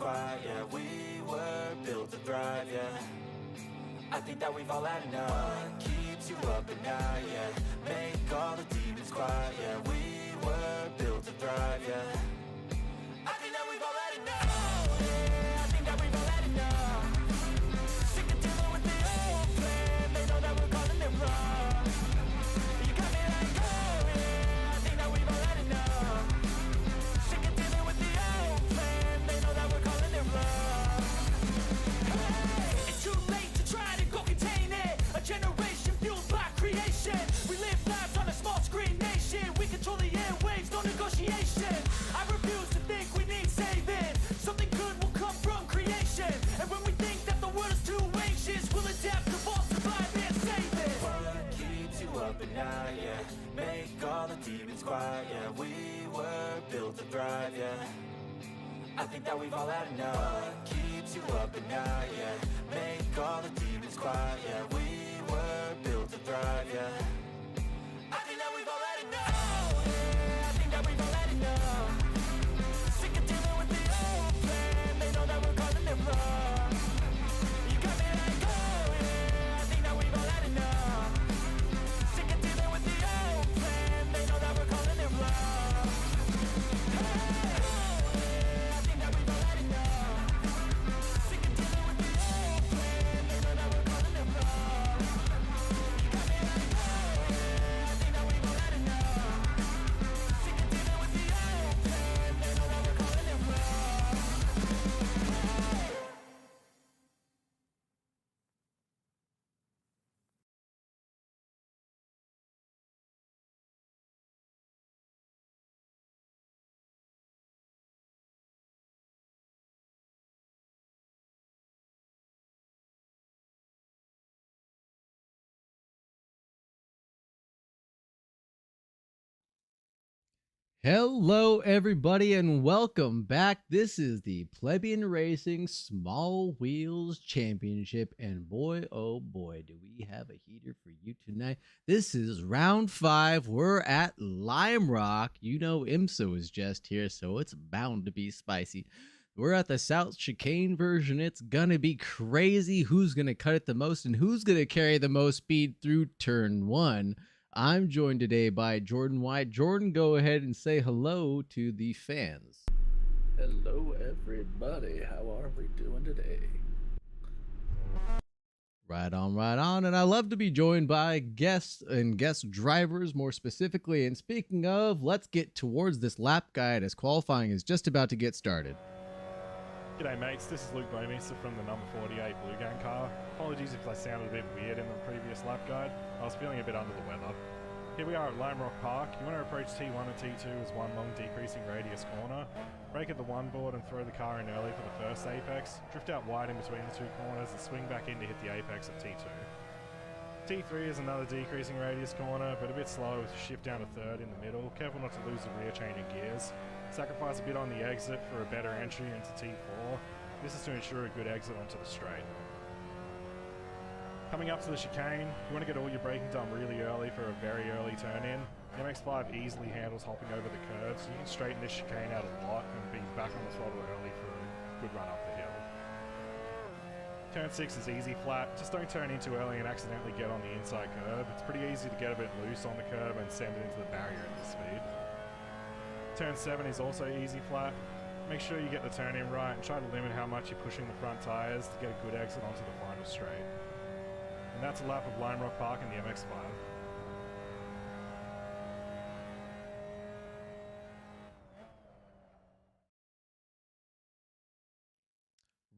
quiet, yeah. We were built to thrive, yeah. I think that we've all had enough. What keeps you up at night, yeah. Make all the demons quiet, yeah. We were built to thrive, yeah. I think that we've all had enough. Yeah, I think that we've all had enough. Sick of dealing with the old plan. They know that we're calling it wrong. You got me like, oh yeah, I think that we've all had enough. Sick of dealing with the old plan. They know that we're calling it wrong. Hey, it's too late to try to go contain it. A generation fueled by creation. We live lives on a small screen nation. We control the airwaves, no negotiation. I refuse to think we need saving. Something good will come from creation. And when we think that the world is too anxious, we'll adapt, evolve, survive, and save it. What keeps you up at night, yeah. Make all the demons quiet, yeah. We were built to thrive, yeah. I think that we've all had enough. What keeps you up at night, yeah. Make all the demons quiet, yeah. We were built to thrive, yeah. I think that we've all had enough. Yeah, I think that we've all had enough. Sick of dealing with the old plan. They know that we're calling it wrong. You got me like, oh yeah, I think that we've all had enough. Sick of dealing with the old plan. They know that we're calling it wrong. Hey, oh yeah, I think that we've all had enough. Sick of dealing with the old plan. They know that we're calling it wrong. You got me like, oh yeah, I think that we've all had enough. Sick of dealing with the old plan. They know that we're calling it wrong. Hello, everybody, and welcome back. This is the Plebian Racing Small Wheels Championship, and boy, oh boy, do we have a heater for you tonight. This is round 5. We're at Lime Rock. You know IMSA was just here, so it's bound to be spicy. We're at the South Chicane version. It's gonna be crazy. Who's gonna cut it the most, and who's gonna carry the most speed through turn 1? I'm joined today by Jordan White. Jordan, go ahead and say hello to the fans. Hello, everybody. How are we doing today? Right on, right on. And I love to be joined by guests and guest drivers more specifically. And speaking of, let's get towards this lap guide as qualifying is just about to get started. G'day mates, this is Luke Bowmeister from the number 48 Blue Gang car. Apologies if I sounded a bit weird in the previous lap guide. I was feeling a bit under the weather. Here we are at Lime Rock Park. You want to approach T1 and T2 as one long decreasing radius corner. Brake at the one board and throw the car in early for the first apex. Drift out wide in between the two corners and swing back in to hit the apex at T2. T3 is another decreasing radius corner, but a bit slower with a shift down to third in the middle. Careful not to lose the rear chain of gears. Sacrifice a bit on the exit for a better entry into T4. This is to ensure a good exit onto the straight. Coming up to the chicane, you want to get all your braking done really early for a very early turn in. The MX-5 easily handles hopping over the curves, so you can straighten this chicane out a lot and be back on the throttle early for a good run up the hill. Turn 6 is easy flat, just don't turn in too early and accidentally get on the inside curb. It's pretty easy to get a bit loose on the curb and send it into the barrier at this speed. Turn 7 is also easy flat. Make sure you get the turn in right and try to limit how much you're pushing the front tyres to get a good exit onto the final straight. And that's a lap of Lime Rock Park in the MX-5.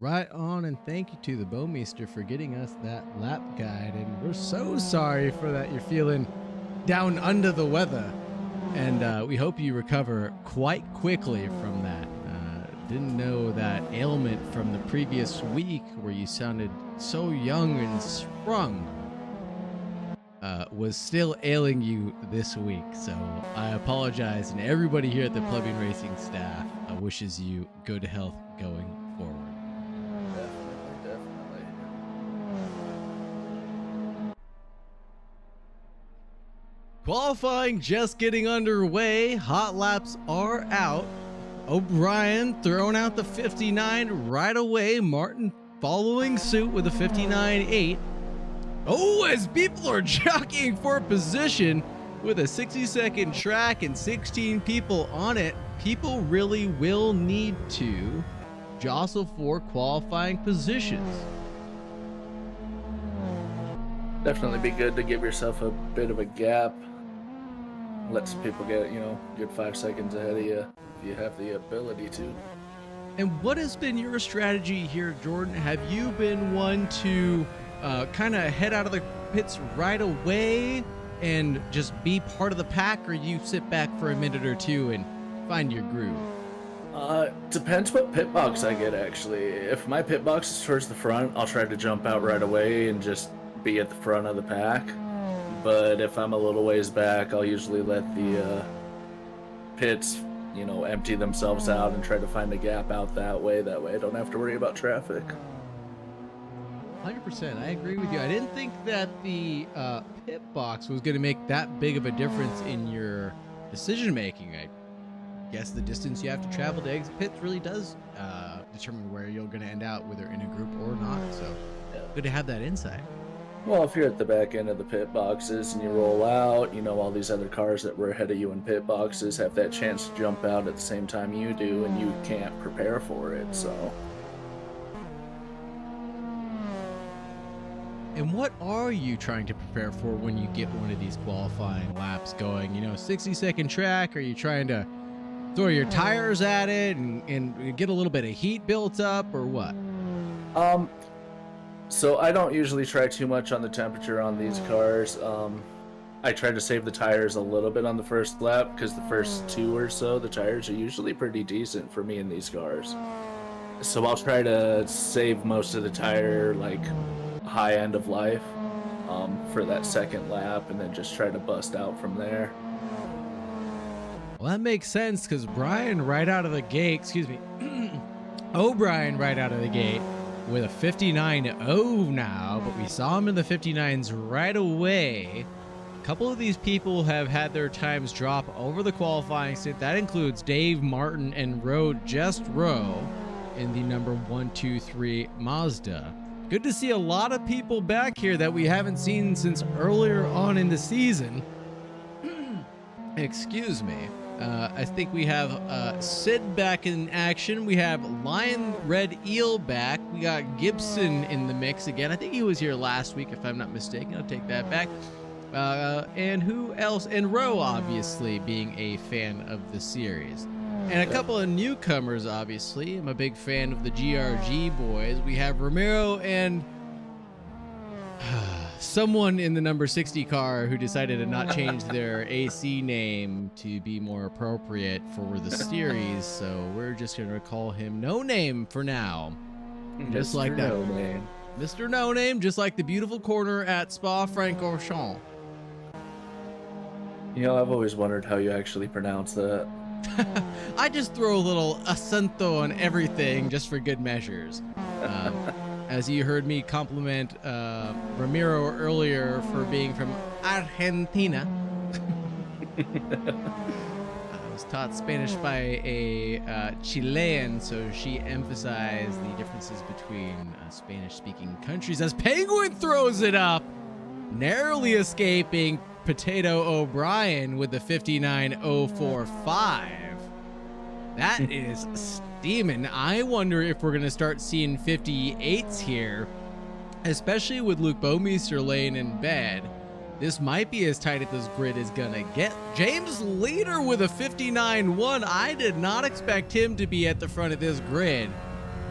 Right on, and thank you to the Bowmeister for getting us that lap guide. And we're so sorry for that you're feeling down under the weather. And we hope you recover quite quickly from that. Didn't know that ailment from the previous week where you sounded so young and sprung was still ailing you this week. So I apologize, and everybody here at the Plebian Racing staff wishes you good health going forward. Definitely. Qualifying just getting underway. Hot laps are out. O'Brien throwing out the 59 right away. Martin following suit with a 59.8. Oh, as people are jockeying for position with a 60-second track and 16 people on it, people really will need to jostle for qualifying positions. Definitely be good to give yourself a bit of a gap. Let some people get, good 5 seconds ahead of you if you have the ability to. And what has been your strategy here, Jordan? Have you been one to kind of head out of the pits right away and just be part of the pack, or you sit back for a minute or two and find your groove? Depends what pit box I get, actually. If my pit box is towards the front, I'll try to jump out right away and just be at the front of the pack. But if I'm a little ways back, I'll usually let the pits, empty themselves out and try to find a gap out that way. That way I don't have to worry about traffic. 100%. I agree with you. I didn't think that the pit box was going to make that big of a difference in your decision making. I guess the distance you have to travel to exit pits really does determine where you're going to end out, whether in a group or not. So good to have that insight. Well, if you're at the back end of the pit boxes and you roll out, all these other cars that were ahead of you in pit boxes have that chance to jump out at the same time you do, and you can't prepare for it, so. And what are you trying to prepare for when you get one of these qualifying laps going? 60-second track? Are you trying to throw your tires at it and get a little bit of heat built up, or what? So I don't usually try too much on the temperature on these cars. I try to save the tires a little bit on the first lap, because the first 2 or so, the tires are usually pretty decent for me in these cars. So I'll try to save most of the tire, high end of life, for that second lap, and then just try to bust out from there. Well, that makes sense, because O'Brien right out of the gate with a 59.0 now, but we saw him in the 59s right away. A couple of these people have had their times drop over the qualifying stint. That includes Dave, Martin, and Rowe in the number 123 Mazda. Good to see a lot of people back here that we haven't seen since earlier on in the season. Excuse me. I think we have Sid back in action. We have LionRedEel back. We got Gibson in the mix again. I think he was here last week, if I'm not mistaken. I'll take that back. And who else? And Rowe, obviously, being a fan of the series. And a couple of newcomers, obviously. I'm a big fan of the GRG boys. We have Ramiro and someone in the number 60 car who decided to not change their AC name to be more appropriate for the series. So we're just going to call him No Name for now. Just like that. No Name. Mr. No Name, just like the beautiful corner at Spa-Francorchamps. I've always wondered how you actually pronounce that. I just throw a little acento on everything just for good measures. As you heard me compliment Ramiro earlier for being from Argentina. I was taught Spanish by a Chilean, so she emphasized the differences between Spanish-speaking countries as Penguin throws it up, narrowly escaping Potato O'Brien with the 59.045. That is steaming. I wonder if we're going to start seeing 58s here, especially with Luke Baumeister laying in bed. This might be as tight as this grid is going to get. James Leeder with a 59.1. I did not expect him to be at the front of this grid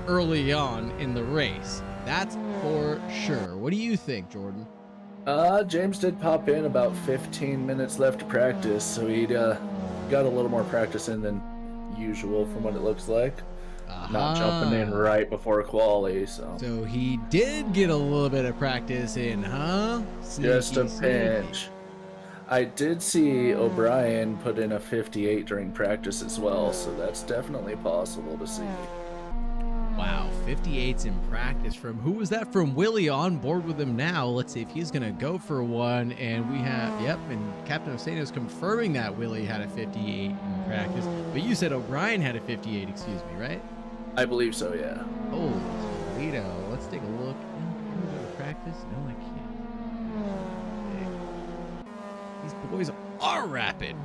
early on in the race. That's for sure. What do you think, Jordan? James did pop in about 15 minutes left to practice, so he'd got a little more practice in than usual from what it looks like. Not jumping in right before quali, so he did get a little bit of practice in, huh? Just a pinch. I did see O'Brien put in a 58 during practice as well, so that's definitely possible to see. Wow, 58s in practice from, who was that? From Willie, on board with him now. Let's see if he's going to go for one. And we have, yep, and Captain Osanos confirming that Willie had a 58 in practice. But you said O'Brien had a 58, excuse me, right? I believe so, yeah. Oh, Toledo. Let's take a look. Can we go to practice? No, I can't. These boys are rapid.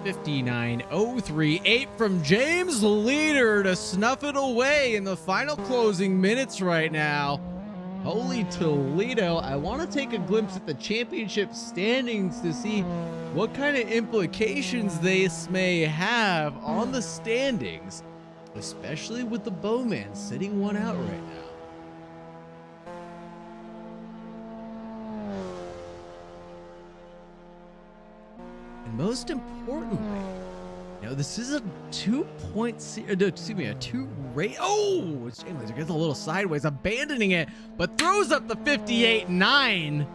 59.038 from James Leeder to snuff it away in the final closing minutes right now. Holy Toledo. I want to take a glimpse at the championship standings to see what kind of implications this may have on the standings, especially with the Bowman sitting one out right now. And most importantly, you know, this is a 2-point a 2 rate. Oh, James gets a little sideways, abandoning it, but throws up the 58.9.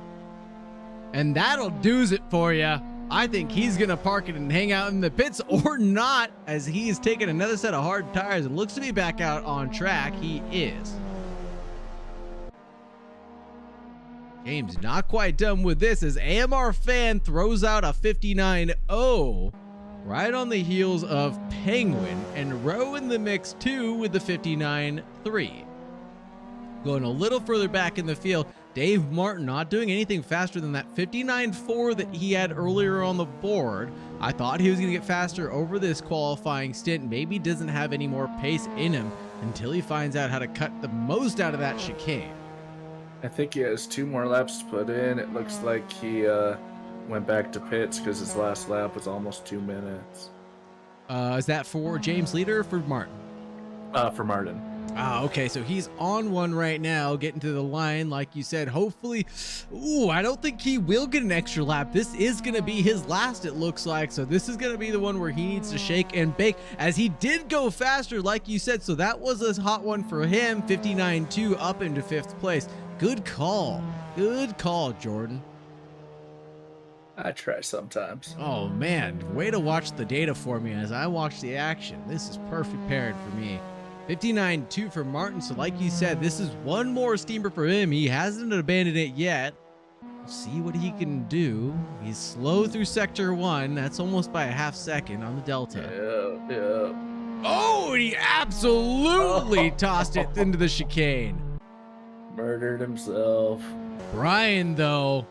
And that'll do's it for you. I think he's going to park it and hang out in the pits, or not, as he is taking another set of hard tires and looks to be back out on track. He is. James not quite done with this as AMR Fan throws out a 59.0 right on the heels of Penguin, and Rowe in the mix too with the 59.3. Going a little further back in the field, Dave Martin not doing anything faster than that 59.4 that he had earlier on the board. I thought he was going to get faster over this qualifying stint. Maybe doesn't have any more pace in him until he finds out how to cut the most out of that chicane. I think he has 2 more laps to put in. It looks like he went back to pits because his last lap was almost 2 minutes. Is that for James Leeder or for Martin? For Martin. Okay, so he's on one right now, getting to the line, like you said. Hopefully, I don't think he will get an extra lap. This is going to be his last, it looks like. So this is going to be the one where he needs to shake and bake, as he did go faster, like you said. So that was a hot one for him. 59.2 up into 5th place. Good call. Good call, Jordan. I try sometimes. Oh, man. Way to watch the data for me as I watch the action. This is perfect paired for me. 59.2 for Martin. So like you said, this is one more steamer for him. He hasn't abandoned it yet. We'll see what he can do. He's slow through sector 1. That's almost by a half second on the Delta. Yeah. Oh, he absolutely tossed it into the chicane. Murdered himself. Brian, though,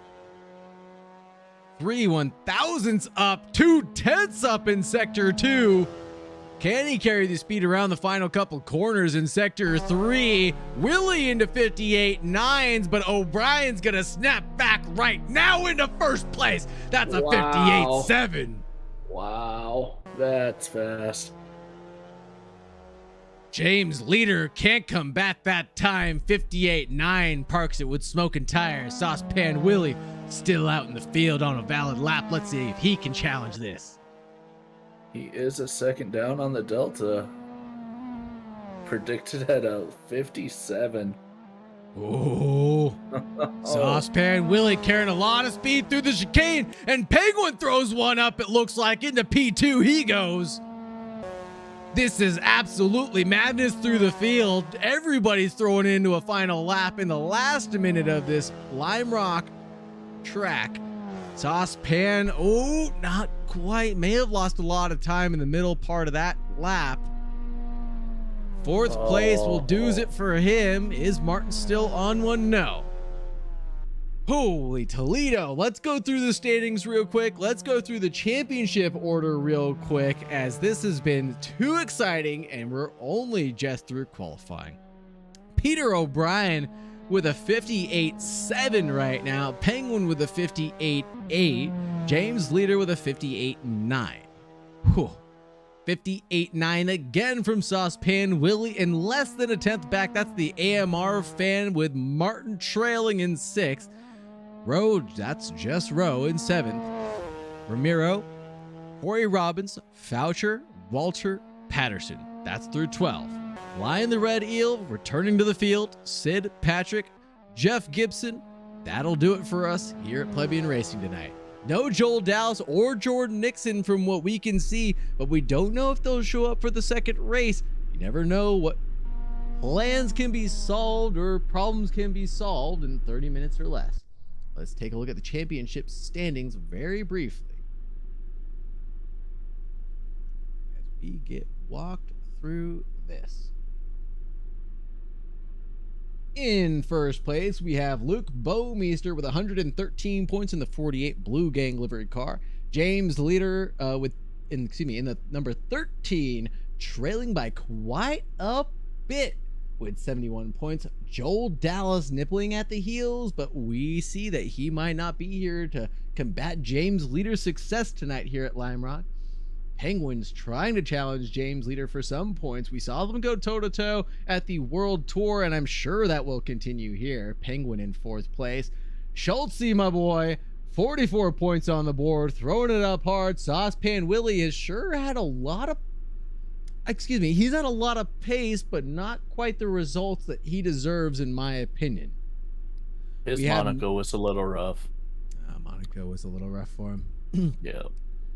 3 1/1000ths up, 2/10ths up in sector 2. Can he carry the speed around the final couple corners in sector 3? Willie into 58.9s, but O'Brien's gonna snap back right now into first place. That's a 58.7. Wow, that's fast. James Leeder can't combat that time. 58.9 parks it with smoking tires. Saucepan Willie still out in the field on a valid lap. Let's see if he can challenge this. He is a second down on the Delta. Predicted at a 57. Oh, Saucepan Willie carrying a lot of speed through the chicane, and Penguin throws one up, it looks like. Into P2 he goes. This is absolutely madness through the field. Everybody's throwing into a final lap in the last minute of this Lime Rock track. Saucepan, not quite. May have lost a lot of time in the middle part of that lap. 4th place will do's it for him. Is Martin still on one? No. Holy Toledo. Let's go through the standings real quick. Let's go through the championship order real quick, as this has been too exciting and we're only just through qualifying. Peter O'Brien with a 58.7 right now. Penguin with a 58.8. James Leeder with a 58.9. 58.9 again from Saucepan Willie, and less than a 10th back. That's the AMR Fan, with Martin trailing in 6th. Rowe, that's just Rowe in 7th. Ramiro, Corey Robbins, Foucher, Walter, Patterson. That's through 12. LionRedEel returning to the field. Sid, Patrick, Jeff Gibson. That'll do it for us here at Plebian Racing tonight. No Joel Dallas or Jordan Nixon from what we can see, but we don't know if they'll show up for the second race. You never know what plans can be solved or problems can be solved in 30 minutes or less. Let's take a look at the championship standings very briefly as we get walked through this. In first place, we have Luke Bowmeister with 113 points in the 48 Blue Gang livery car. James Leeder in the number 13, trailing by quite a bit with 71 points. Joel Dallas nippling at the heels, but we see that he might not be here to combat James Leeder's success tonight here at Lime Rock. Penguins trying to challenge James Leeder for some points. We saw them go toe-to-toe at the World Tour, and I'm sure that will continue here. Penguin in fourth place. Schultze, my boy, 44 points on the board, throwing it up hard. Saucepan Willie has sure had a lot of... he's had a lot of pace, but not quite the results that he deserves, in my opinion. Monaco was a little rough. Monaco was a little rough for him. Yeah.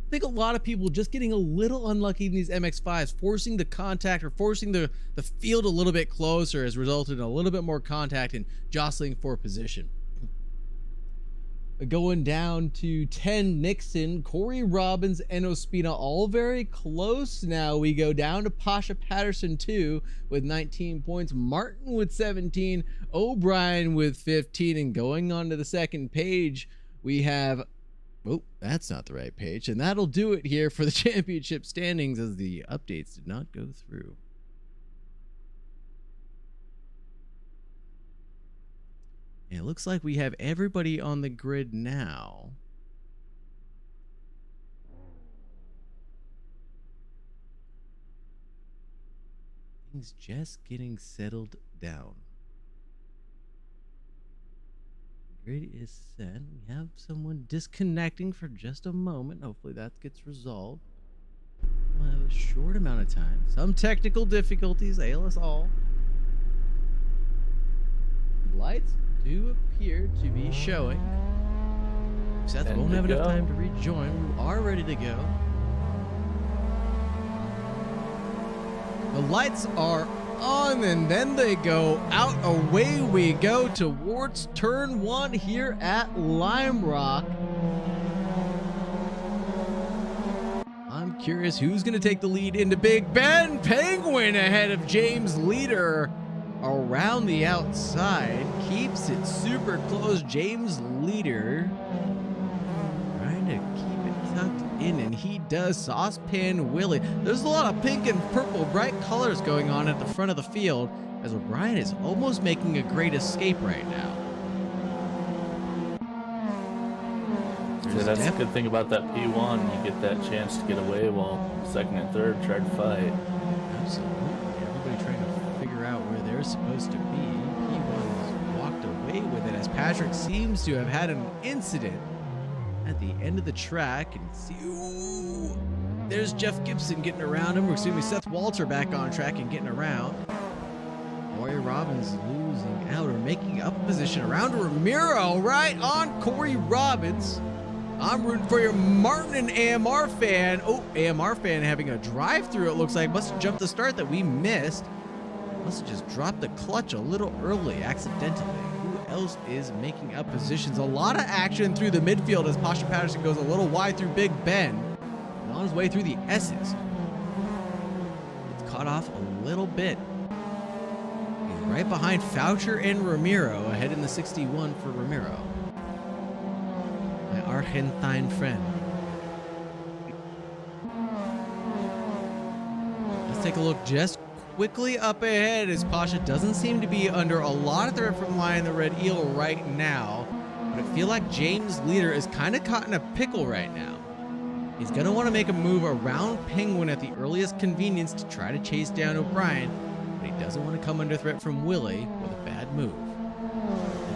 I think a lot of people just getting a little unlucky in these MX-5s, forcing the contact or forcing the field a little bit closer has resulted in a little bit more contact and jostling for position. Going down to 10, Nixon, Corey Robbins, and Ospina, all very close now. We go down to Pasha Patterson 2 with 19 points, Martin with 17, O'Brien with 15, and going on to the second page, we have... Oh, that's not the right page. And that'll do it here for the championship standings as the updates did not go through. And it looks like we have everybody on the grid now. Things just getting settled down. Grid is set. We have someone disconnecting for just a moment. Hopefully that gets resolved. We'll have a short amount of time. Some technical difficulties ail us all. The lights do appear to be showing. Seth won't have enough time to rejoin. We are ready to go. The lights are on, and then they go out. Away we go towards turn 1 here at Lime Rock. I'm curious who's going to take the lead into Big Bend. Penguin ahead of James Leeder around the outside, keeps it super close. James Leeder trying to keep it tucked in, and he does. Saucepan Willie. There's a lot of pink and purple bright colors going on at the front of the field as O'Brien is almost making a great escape right now. Yeah, that's the good thing about that P1. You get that chance to get away while second and third try to fight. Absolutely. Everybody trying to figure out where they're supposed to be. P1's walked away with it as Patrick seems to have had an incident at the end of the track. And see, ooh, there's Jeff Gibson getting around him. We're seeing Seth Walter back on track and getting around. Corey Robbins losing out or making up position around Ramiro, right on Corey Robbins. I'm rooting for your Martin and AMR fan. Oh, AMR fan having a drive-through, it looks like. Must have jumped the start that we missed. Must have just dropped the clutch a little early accidentally. Who else is making up positions? A lot of action through the midfield as Pasha Patterson goes a little wide through Big Ben. And on his way through the S's. It's caught off a little bit. He's right behind Foucher and Ramiro, ahead in the 61 for Ramiro. My Argentine friend. Let's take a look just quickly up ahead as Pasha doesn't seem to be under a lot of threat from LionRedEel right now. But I feel like James Leeder is kind of caught in a pickle right now. He's going to want to make a move around Penguin at the earliest convenience to try to chase down O'Brien. But he doesn't want to come under threat from Willie with a bad move.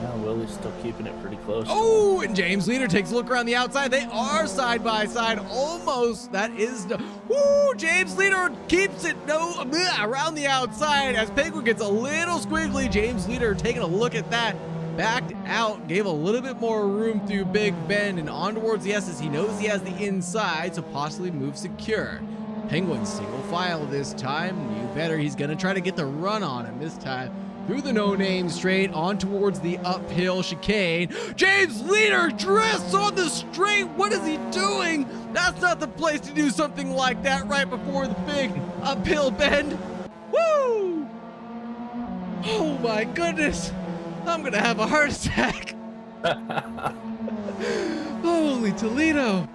Yeah, Willie's still keeping it pretty close. Oh, and James Leeder takes a look around the outside. They are side by side, almost. That is the... Woo! James Leeder keeps it around the outside as Penguin gets a little squiggly. James Leeder taking a look at that. Backed out, gave a little bit more room through Big Bend and on towards the S's. He knows he has the inside, so possibly move secure. Penguin single file this time. You better, he's going to try to get the run on him this time. Through the no-name straight, on towards the uphill chicane. James Leeder drifts on the straight. What is he doing? That's not the place to do something like that right before the big uphill bend. Woo! Oh my goodness. I'm going to have a heart attack. Holy Toledo.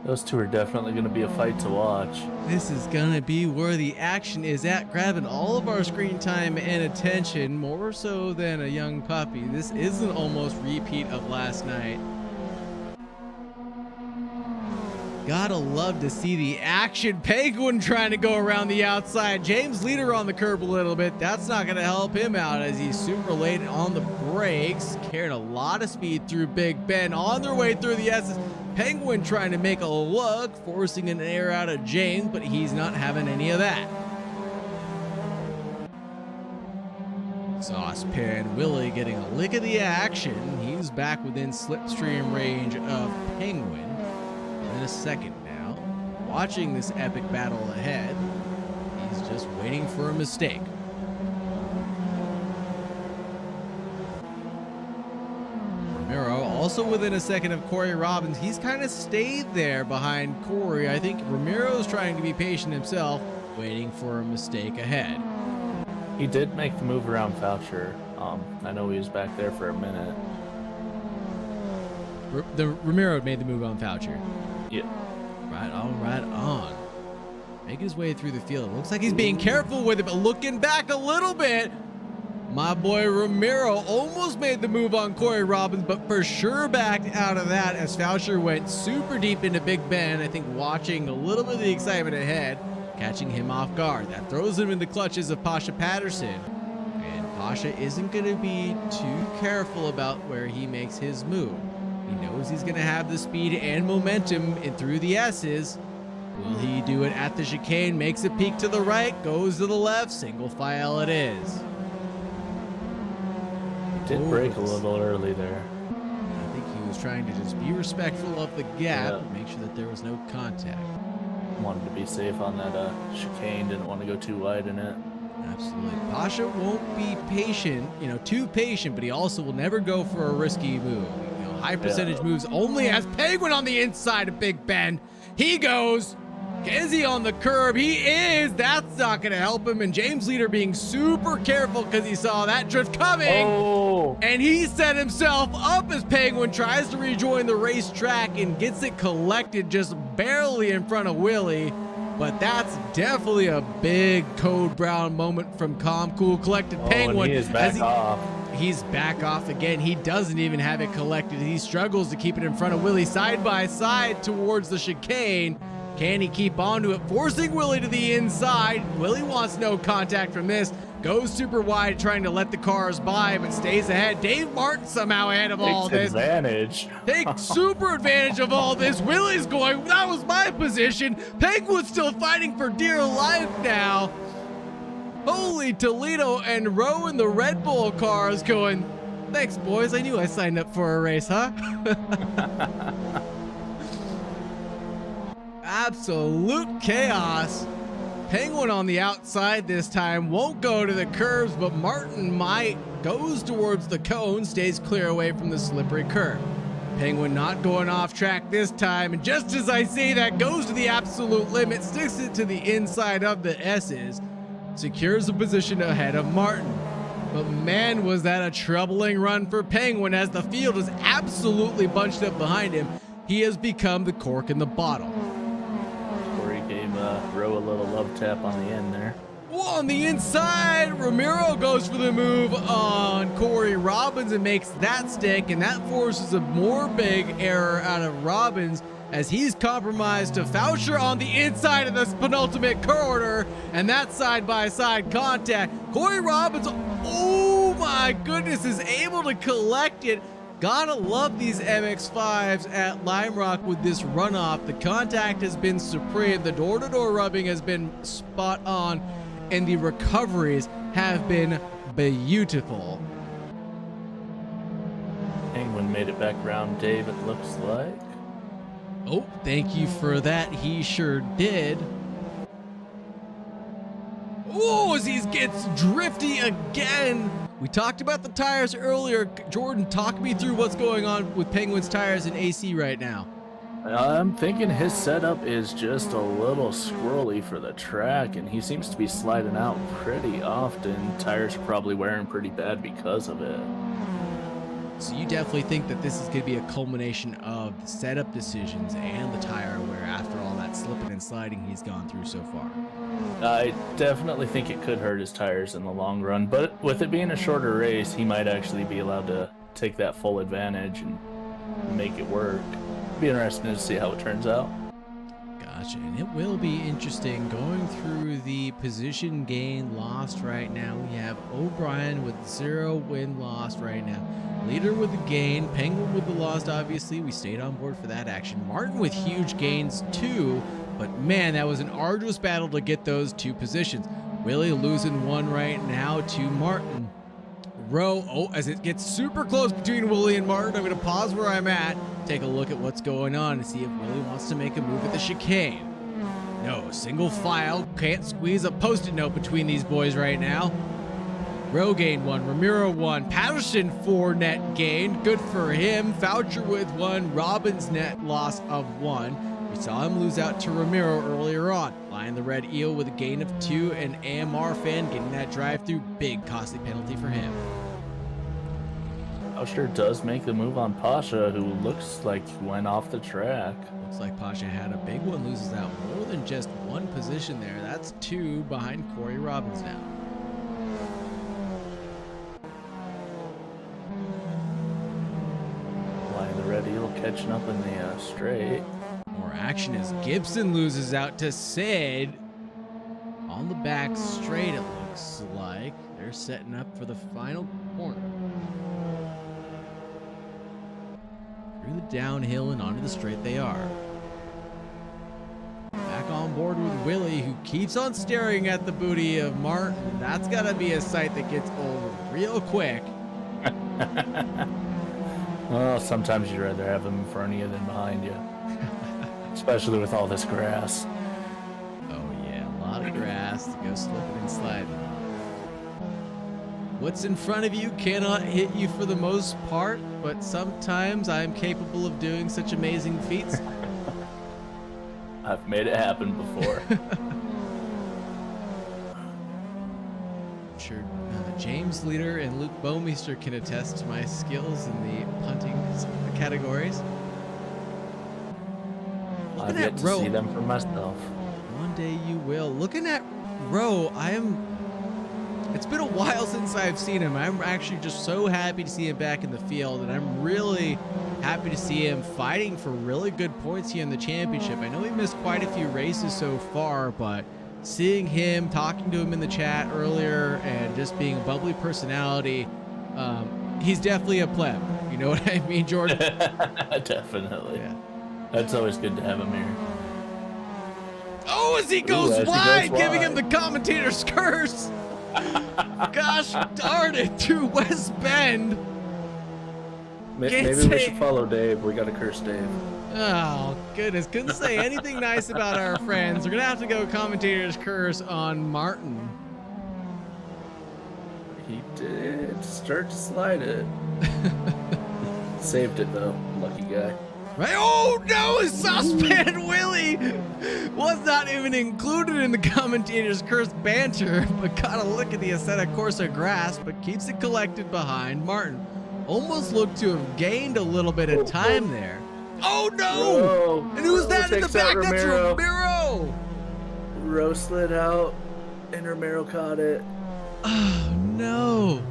Those two are definitely going to be a fight to watch. This is gonna be where the action is at, grabbing all of our screen time and attention, more so than a young puppy. This is an almost repeat of last night. Gotta love to see the action. Penguin trying to go around the outside. James Leeder on the curb a little bit. That's not gonna help him out as he's super late on the brakes. Carrying a lot of speed through Big Ben on their way through the S's. Penguin trying to make a look, forcing an air out of James, but he's not having any of that. Saucepan Willie getting a lick of the action. He's back within slipstream range of Penguin. In a second now, watching this epic battle ahead, he's just waiting for a mistake. Ramiro also within a second of Corey Robbins. He's kind of stayed there behind Corey. I think Ramiro's trying to be patient himself, waiting for a mistake ahead. He did make the move around Foucher. I know he was back there for a minute. Ramiro made the move on Foucher. Yeah. Right on. Making his way through the field. It looks like he's being careful with it, but looking back a little bit, my boy Ramiro almost made the move on Corey Robbins, but for sure backed out of that as Foucher went super deep into Big Ben. I think watching a little bit of the excitement ahead, catching him off guard. That throws him in the clutches of Pasha Patterson. And Pasha isn't going to be too careful about where he makes his move. He knows he's going to have the speed and momentum in through the S's. Will he do it at the chicane? Makes a peek to the right, goes to the left, single file it is. He did break a little early there. I think he was trying to just be respectful of the gap and make sure that there was no contact. Wanted to be safe on that chicane, didn't want to go too wide in it. Absolutely. Pasha won't be patient, too patient, but he also will never go for a risky move. High percentage moves only as Penguin on the inside of Big Ben. He goes. Is he on the curb? He is. That's not going to help him. And James Leeder being super careful because he saw that drift coming. Oh. And he set himself up as Penguin tries to rejoin the racetrack and gets it collected just barely in front of Willie. But that's definitely a big Code Brown moment from Calm, Cool, Collected Penguin. And he is back off. He's back off again. He doesn't even have it collected. He struggles to keep it in front of Willie side by side towards the chicane. Can he keep onto it, forcing Willie to the inside? Willie wants no contact from this. Goes super wide, trying to let the cars by, but stays ahead. Dave Martin somehow ahead of all this. Takes super advantage of all this. Willie's going, that was my position. Penguin's still fighting for dear life now. Holy Toledo and Rowe in the Red Bull cars going, thanks, boys. I knew I signed up for a race, huh? Absolute chaos. Penguin on the outside this time. Won't go to the curves, but Martin might. Goes towards the cone, stays clear away from the slippery curb. Penguin not going off track this time. And just as I say that, goes to the absolute limit, sticks it to the inside of the S's. Secures the position ahead of Martin. But man, was that a troubling run for Penguin as the field is absolutely bunched up behind him. He has become the cork in the bottle. Corey gave Rowe a little love tap on the end there. On the inside, Ramiro goes for the move on Corey Robbins and makes that stick, and that forces a more big error out of Robbins as he's compromised to Foucher on the inside of this penultimate corner, and that side-by-side contact. Corey Robbins, oh my goodness, is able to collect it. Gotta love these MX-5s at Lime Rock with this runoff. The contact has been supreme, the door-to-door rubbing has been spot on, and the recoveries have been beautiful. Penguin made it back around Dave, it looks like. Oh, thank you for that. He sure did. Oh, as he gets drifty again. We talked about the tires earlier. Jordan, talk me through what's going on with Penguin's tires and AC right now. I'm thinking his setup is just a little squirrely for the track, and he seems to be sliding out pretty often. Tires are probably wearing pretty bad because of it. So you definitely think that this is going to be a culmination of the setup decisions and the tire wear after all that slipping and sliding he's gone through so far? I definitely think it could hurt his tires in the long run, but with it being a shorter race, he might actually be allowed to take that full advantage and make it work. Be interesting to see how it turns out. Gotcha, and it will be interesting going through the position gain lost right now. We have O'Brien with 0 win lost right now. Leeder with the gain, Penguin with the lost, obviously. We stayed on board for that action. Martin with huge gains too, but man, that was an arduous battle to get those 2 positions. Willie losing 1 right now to Martin. Rowe, oh, as it gets super close between Willie and Martin, I'm going to pause where I'm at, take a look at what's going on and see if Willie wants to make a move at the chicane. No, single file, can't squeeze a post-it note between these boys right now. Rowe gained 1, Ramiro 1, Patterson 4 net gain, good for him. Foucher with 1, Robbins net loss of 1. We saw him lose out to Ramiro earlier on. LionRedEel with a gain of 2, and AMR fan getting that drive-through, big costly penalty for him. Foucher does make the move on Pasha, who looks like he went off the track. Looks like Pasha had a big one, loses out more than just 1 position there. That's 2 behind Corey Robbins now. LionRedEel catching up in the straight. More action as Gibson loses out to Sid. On the back straight, it looks like. They're setting up for the final corner. Through the downhill and onto the straight they are. Back on board with Willie, who keeps on staring at the booty of Martin. That's got to be a sight that gets old real quick. Well, sometimes you'd rather have him in front of you than behind you. Especially with all this grass. Oh yeah, a lot of grass to go slipping and sliding. What's in front of you cannot hit you for the most part, but sometimes I'm capable of doing such amazing feats. I've made it happen before. I'm sure James Leeder and Luke Baumeister can attest to my skills in the punting categories. I've yet to see them for myself. One day you will. Looking at Rowe, it's been a while since I've seen him. I'm actually just so happy to see him back in the field, and I'm really happy to see him fighting for really good points here in the championship. I know he missed quite a few races so far, but seeing him, talking to him in the chat earlier, and just being a bubbly personality, he's definitely a pleb. You know what I mean, Jordan? Definitely. Yeah. That's always good to have him here. Oh, as he goes wide, giving him the commentator's curse. Gosh darn it, through West Bend. Maybe we should follow Dave. We got to curse Dave. Oh, goodness. Couldn't say anything nice about our friends. We're going to have to go commentator's curse on Martin. He did start to slide it. Saved it, though. Lucky guy. Right? Oh, no! Saucepan Willie was not even included in the commentator's curse banter, but got a look at the Assetto Corsa grass, but keeps it collected behind Martin. Almost looked to have gained a little bit of time there. Oh, no! Whoa. And who's that in the back? That's Ramiro! Rowe slid out, and Ramiro caught it. Oh, no.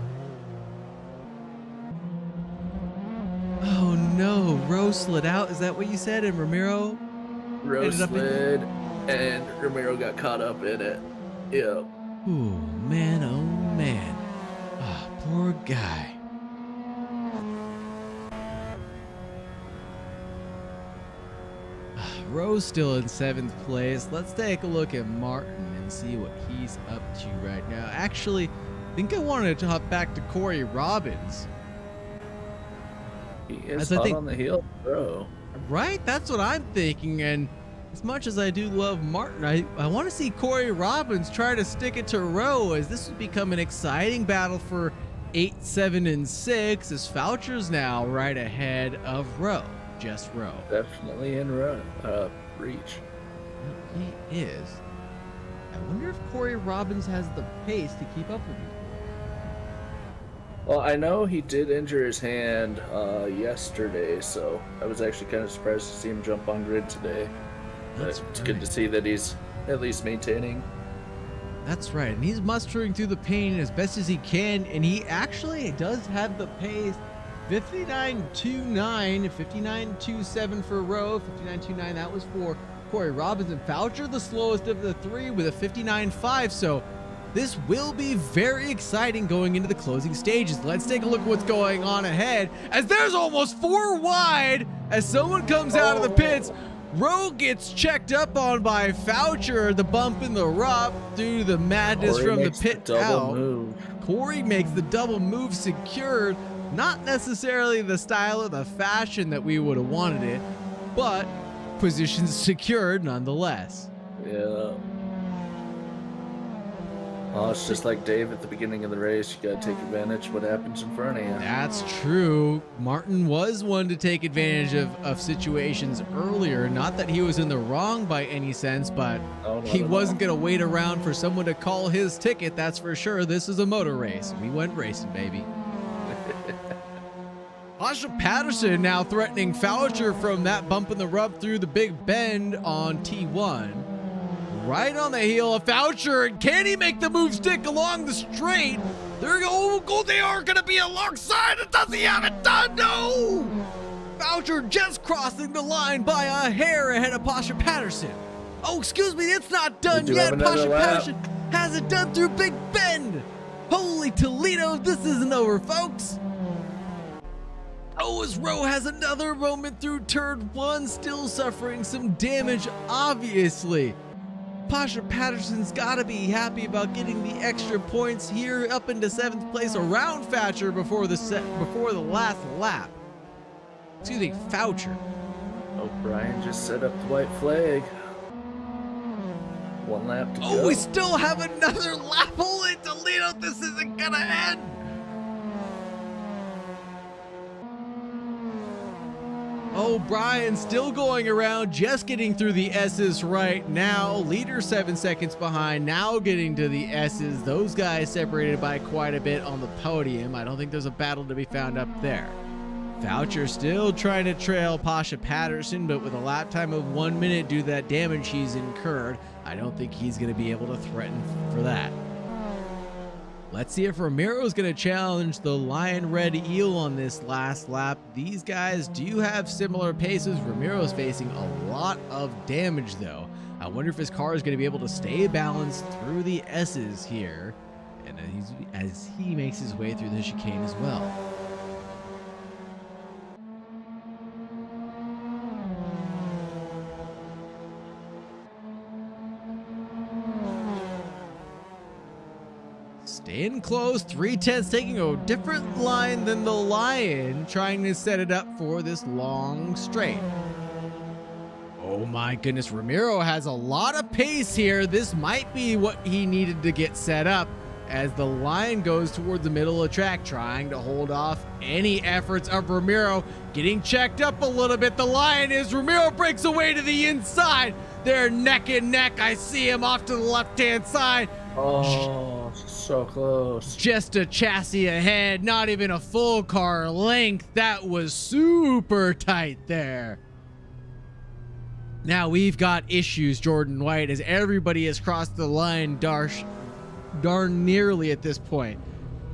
Oh, no. Rowe slid out. Is that what you said? And Ramiro? Rowe slid, and Ramiro got caught up in it. Yep. Oh, man. Oh, man. Oh, poor guy. Rowe's still in 7th place. Let's take a look at Martin and see what he's up to right now. Actually, I think I wanted to hop back to Corey Robbins. He is hot on the heel, bro. Right? That's what I'm thinking. And as much as I do love Martin, I want to see Corey Robbins try to stick it to Rowe, as this will become an exciting battle for 8, 7, and 6, as Foucher's now right ahead of Rowe. Just Rowe. Definitely in reach. He is. I wonder if Corey Robbins has the pace to keep up with you. Well, I know he did injure his hand yesterday, so I was actually kind of surprised to see him jump on grid today. But it's good to see that he's at least maintaining. That's right, and he's mustering through the pain as best as he can, and he actually does have the pace. 59.29, 59.27 for Rowe, 59.29, that was for Corey Robbins, and Foucher the slowest of the three with a 59.5, so this will be very exciting going into the closing stages. Let's take a look at what's going on ahead, as there's almost 4 wide as someone comes out of the pits. Rowe gets checked up on by Foucher, the bump in the rough due to the madness from the pit out. Corey makes the double move secured. Not necessarily the style or the fashion that we would have wanted it, but positions secured nonetheless. Yeah. Well, it's just like Dave at the beginning of the race. You got to take advantage of what happens in front of you. That's true. Martin was one to take advantage of situations earlier. Not that he was in the wrong by any sense, but he wasn't going to wait around for someone to call his ticket. That's for sure. This is a motor race. We went racing, baby. Pasha Patterson now threatening Foucher from that bump in the rough through the big bend on T1. Right on the heel of Foucher, and can he make the move stick along the straight? There you go. They are going to be alongside. Does he have it done? No! Foucher just crossing the line by a hair ahead of Pasha Patterson. Oh, excuse me, it's not done yet. Pasha Patterson has it done through Big Bend. Holy Toledo, this isn't over, folks. Oh, as Rowe has another moment through turn 1, still suffering some damage, obviously. Pasha Patterson's got to be happy about getting the extra points here up into 7th place around Foucher before the last lap. Excuse me, Foucher. O'Brien just set up the white flag. 1 lap to go. Oh, we still have another lap. Holy Toledo, this isn't gonna end. O'Brien still going around, just getting through the S's right now. Leader 7 seconds behind, now getting to the S's. Those guys separated by quite a bit on the podium. I don't think there's a battle to be found up there. Foucher still trying to trail Pasha Patterson, but with a lap time of 1 minute due to that damage he's incurred, I don't think he's going to be able to threaten for that. Let's see if Ramiro is going to challenge the LionRedEel on this last lap. These guys do have similar paces. Ramiro's facing a lot of damage, though. I wonder if his car is going to be able to stay balanced through the S's here, and as he makes his way through the chicane as well. Staying close, 3/10, taking a different line than the Lion, trying to set it up for this long straight. Oh my goodness, Ramiro has a lot of pace here. This might be what he needed to get set up as the Lion goes toward the middle of the track, trying to hold off any efforts of Ramiro. Getting checked up a little bit, the Lion is. Ramiro breaks away to the inside. They're neck and neck. I see him off to the left-hand side. Oh, so close. Just a chassis ahead, not even a full car length. That was super tight there. Now we've got issues, Jordan White, as everybody has crossed the line darn nearly at this point.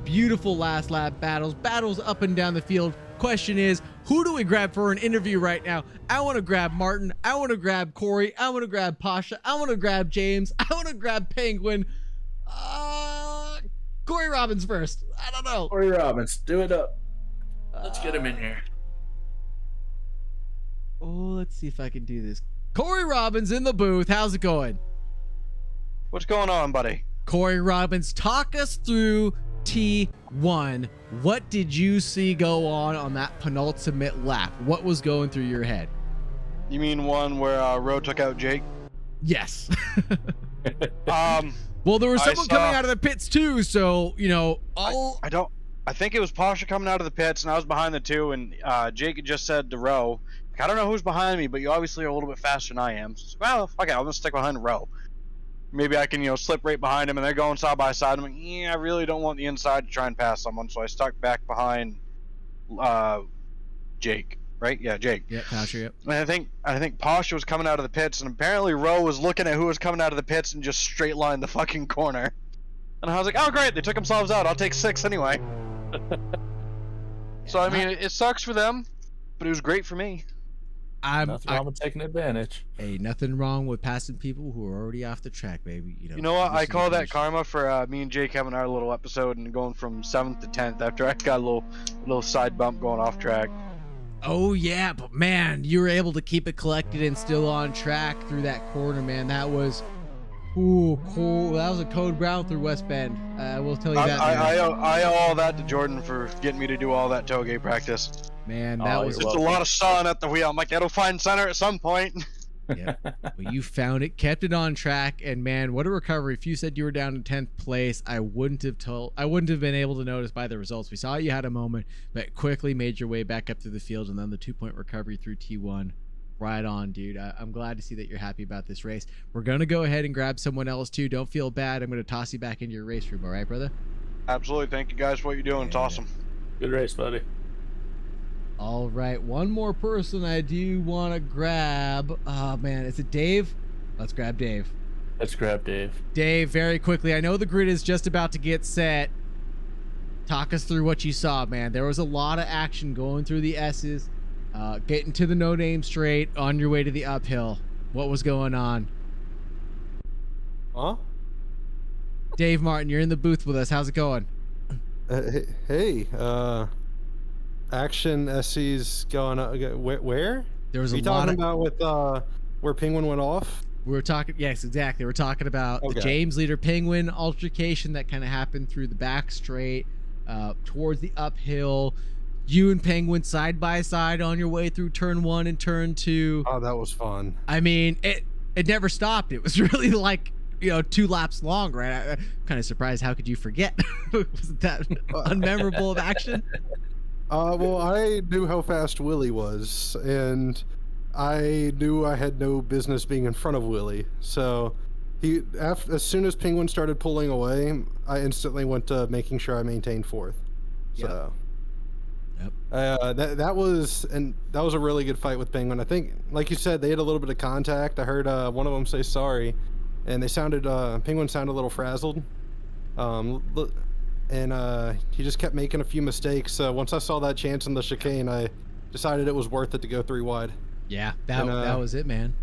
Beautiful last lap battles up and down the field. Question is, who do we grab for an interview right now? I want to grab Martin. I want to grab Corey. I want to grab Pasha. I want to grab James. I want to grab Penguin. Corey Robbins first. I don't know. Corey Robbins, do it up. Let's get him in here. Oh, let's see if I can do this. Corey Robbins in the booth. How's it going? What's going on, buddy? Corey Robbins, talk us through T1. What did you see go on that penultimate lap? What was going through your head? You mean one where Roe took out Jake? Yes. Well, there was someone coming out of the pits too, so you know all. I think it was Pasha coming out of the pits, and I was behind the two, and Jake had just said to Roe, I don't know who's behind me, but you obviously are a little bit faster than I am. So, well, okay, I'm gonna stick behind Roe. Maybe I can, slip right behind him, and they're going side by side. I'm like, I really don't want the inside to try and pass someone, so I stuck back behind Jake. Right? Yeah, Jake. Yeah, Pasha. Yep. And I think Pasha was coming out of the pits, and apparently Roe was looking at who was coming out of the pits and just straight lined the fucking corner. And I was like, oh great, they took themselves out. I'll take 6 anyway. So I mean, it sucks for them, but it was great for me. Nothing wrong with taking advantage. Hey, nothing wrong with passing people who are already off the track, baby. You know what? I call that karma for me and Jake having our little episode and going from 7th to 10th after I got a little side bump going off track. Oh yeah, but man, you were able to keep it collected and still on track through that corner, man. That was, cool. That was a code brown through West Bend. I will tell you that. I owe all that to Jordan for getting me to do all that tailgate practice. Man, that was just a lot of sun at the wheel. I'm like, it'll find center at some point. Yeah, but you found it, kept it on track, and man, what a recovery! If you said you were down in 10th place, I wouldn't have been able to notice by the results. We saw you had a moment, but quickly made your way back up through the field, and then the 2-point recovery through T1. Right on, dude. I'm glad to see that you're happy about this race. We're gonna go ahead and grab someone else too. Don't feel bad. I'm gonna toss you back into your race room. All right, brother? Absolutely. Thank you guys for what you're doing. It's awesome. Good race, buddy. All right, one more person I do want to grab. Oh man, is it Dave? Let's grab Dave. Let's grab Dave. Dave, very quickly. I know the grid is just about to get set. Talk us through what you saw, man. There was a lot of action going through the S's, getting to the no-name straight on your way to the uphill. What was going on? Huh? Dave Martin, you're in the booth with us. How's it going? Hey, Action SC's going where? There was Are you talking about with where Penguin went off? We were talking, yes, exactly. We're talking about the James Leeder Penguin altercation that kind of happened through the back straight, towards the uphill. You and Penguin side by side on your way through turn 1 and turn 2. Oh, that was fun. I mean, it never stopped. It was really like, 2 laps long, right? I'm kind of surprised. How could you forget? Was that unmemorable of action? Well, I knew how fast Willie was, and I knew I had no business being in front of Willie. So, as soon as Penguin started pulling away, I instantly went to making sure I maintained 4th. So, that was a really good fight with Penguin. I think, like you said, they had a little bit of contact. I heard one of them say sorry, and Penguin sounded a little frazzled. And he just kept making a few mistakes. Once I saw that chance in the chicane, I decided it was worth it to go 3 wide. Yeah, that was it, man.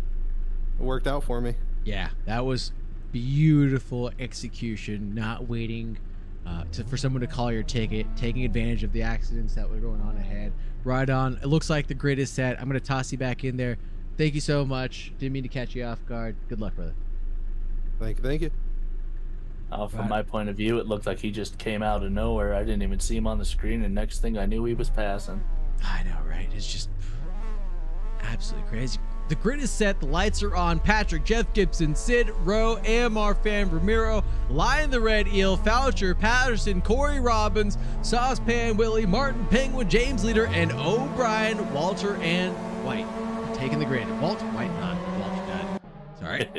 It worked out for me. Yeah, that was beautiful execution, not waiting for someone to call your ticket, taking advantage of the accidents that were going on ahead. Right on. It looks like the grid is set. I'm going to toss you back in there. Thank you so much. Didn't mean to catch you off guard. Good luck, brother. Thank you. From my point of view, it looked like he just came out of nowhere. I didn't even see him on the screen, and next thing I knew, he was passing. I know, right? It's just absolutely crazy. The grid is set. The lights are on. Patrick, Jeff Gibson, Sid, Rowe, AMR Fan, Ramiro, LionRedEel, Foucher, Patterson, Corey Robbins, Saucepan, Willie, Martin, Penguin, James Leeder, and O'Brien, Walter, and White. Taking the grid. Walter, White, not Walter, Dunn. Sorry.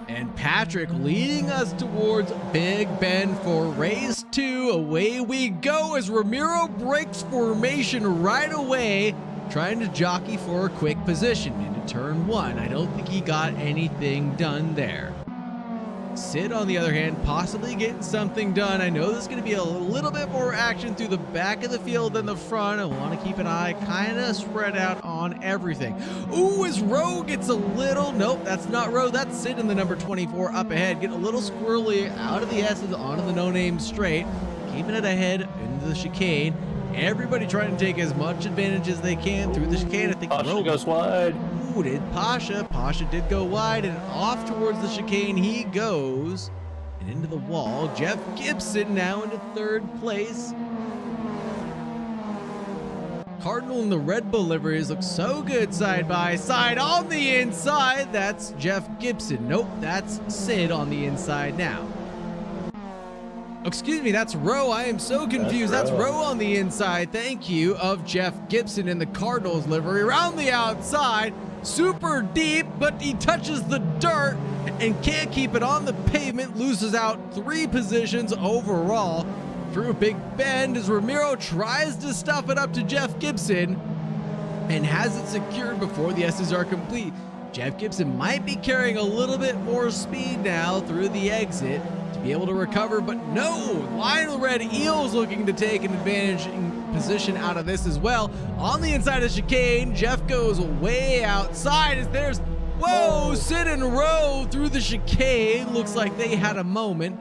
And Patrick leading us towards Big Bend for race 2. Away we go as Ramiro breaks formation right away, trying to jockey for a quick position into turn 1. I don't think he got anything done there. Sid, on the other hand, possibly getting something done. I know there's going to be a little bit more action through the back of the field than the front. I want to keep an eye kind of spread out on everything. Ooh, as Rowe gets a little... Nope, that's not Rowe. That's Sid in the number 24 up ahead. Getting a little squirrely out of the S's onto the no-name straight. Keeping it ahead into the chicane. Everybody trying to take as much advantage as they can through the chicane. I think Pasha goes wide. Ooh, did Pasha. Pasha did go wide, and off towards the chicane he goes. And into the wall. Jeff Gibson now into 3rd place. Cardinal and the Red Bull liveries look so good side by side. On the inside, that's Jeff Gibson. Nope, that's Sid on the inside now. Excuse me, that's Rowe. I am so confused. That's Rowe on the inside. Thank you, of Jeff Gibson in the Cardinals livery. Around the outside, super deep, but he touches the dirt and can't keep it on the pavement. Loses out 3 positions overall. Through Big Bend as Ramiro tries to stuff it up to Jeff Gibson and has it secured before the S's are complete. Jeff Gibson might be carrying a little bit more speed now through the exit to be able to recover, but no, LionRedEel is looking to take an advantaging position out of this as well. On the inside of Chicane, Jeff goes way outside as there's, whoa, Sid and Rowe through the Chicane. Looks like they had a moment.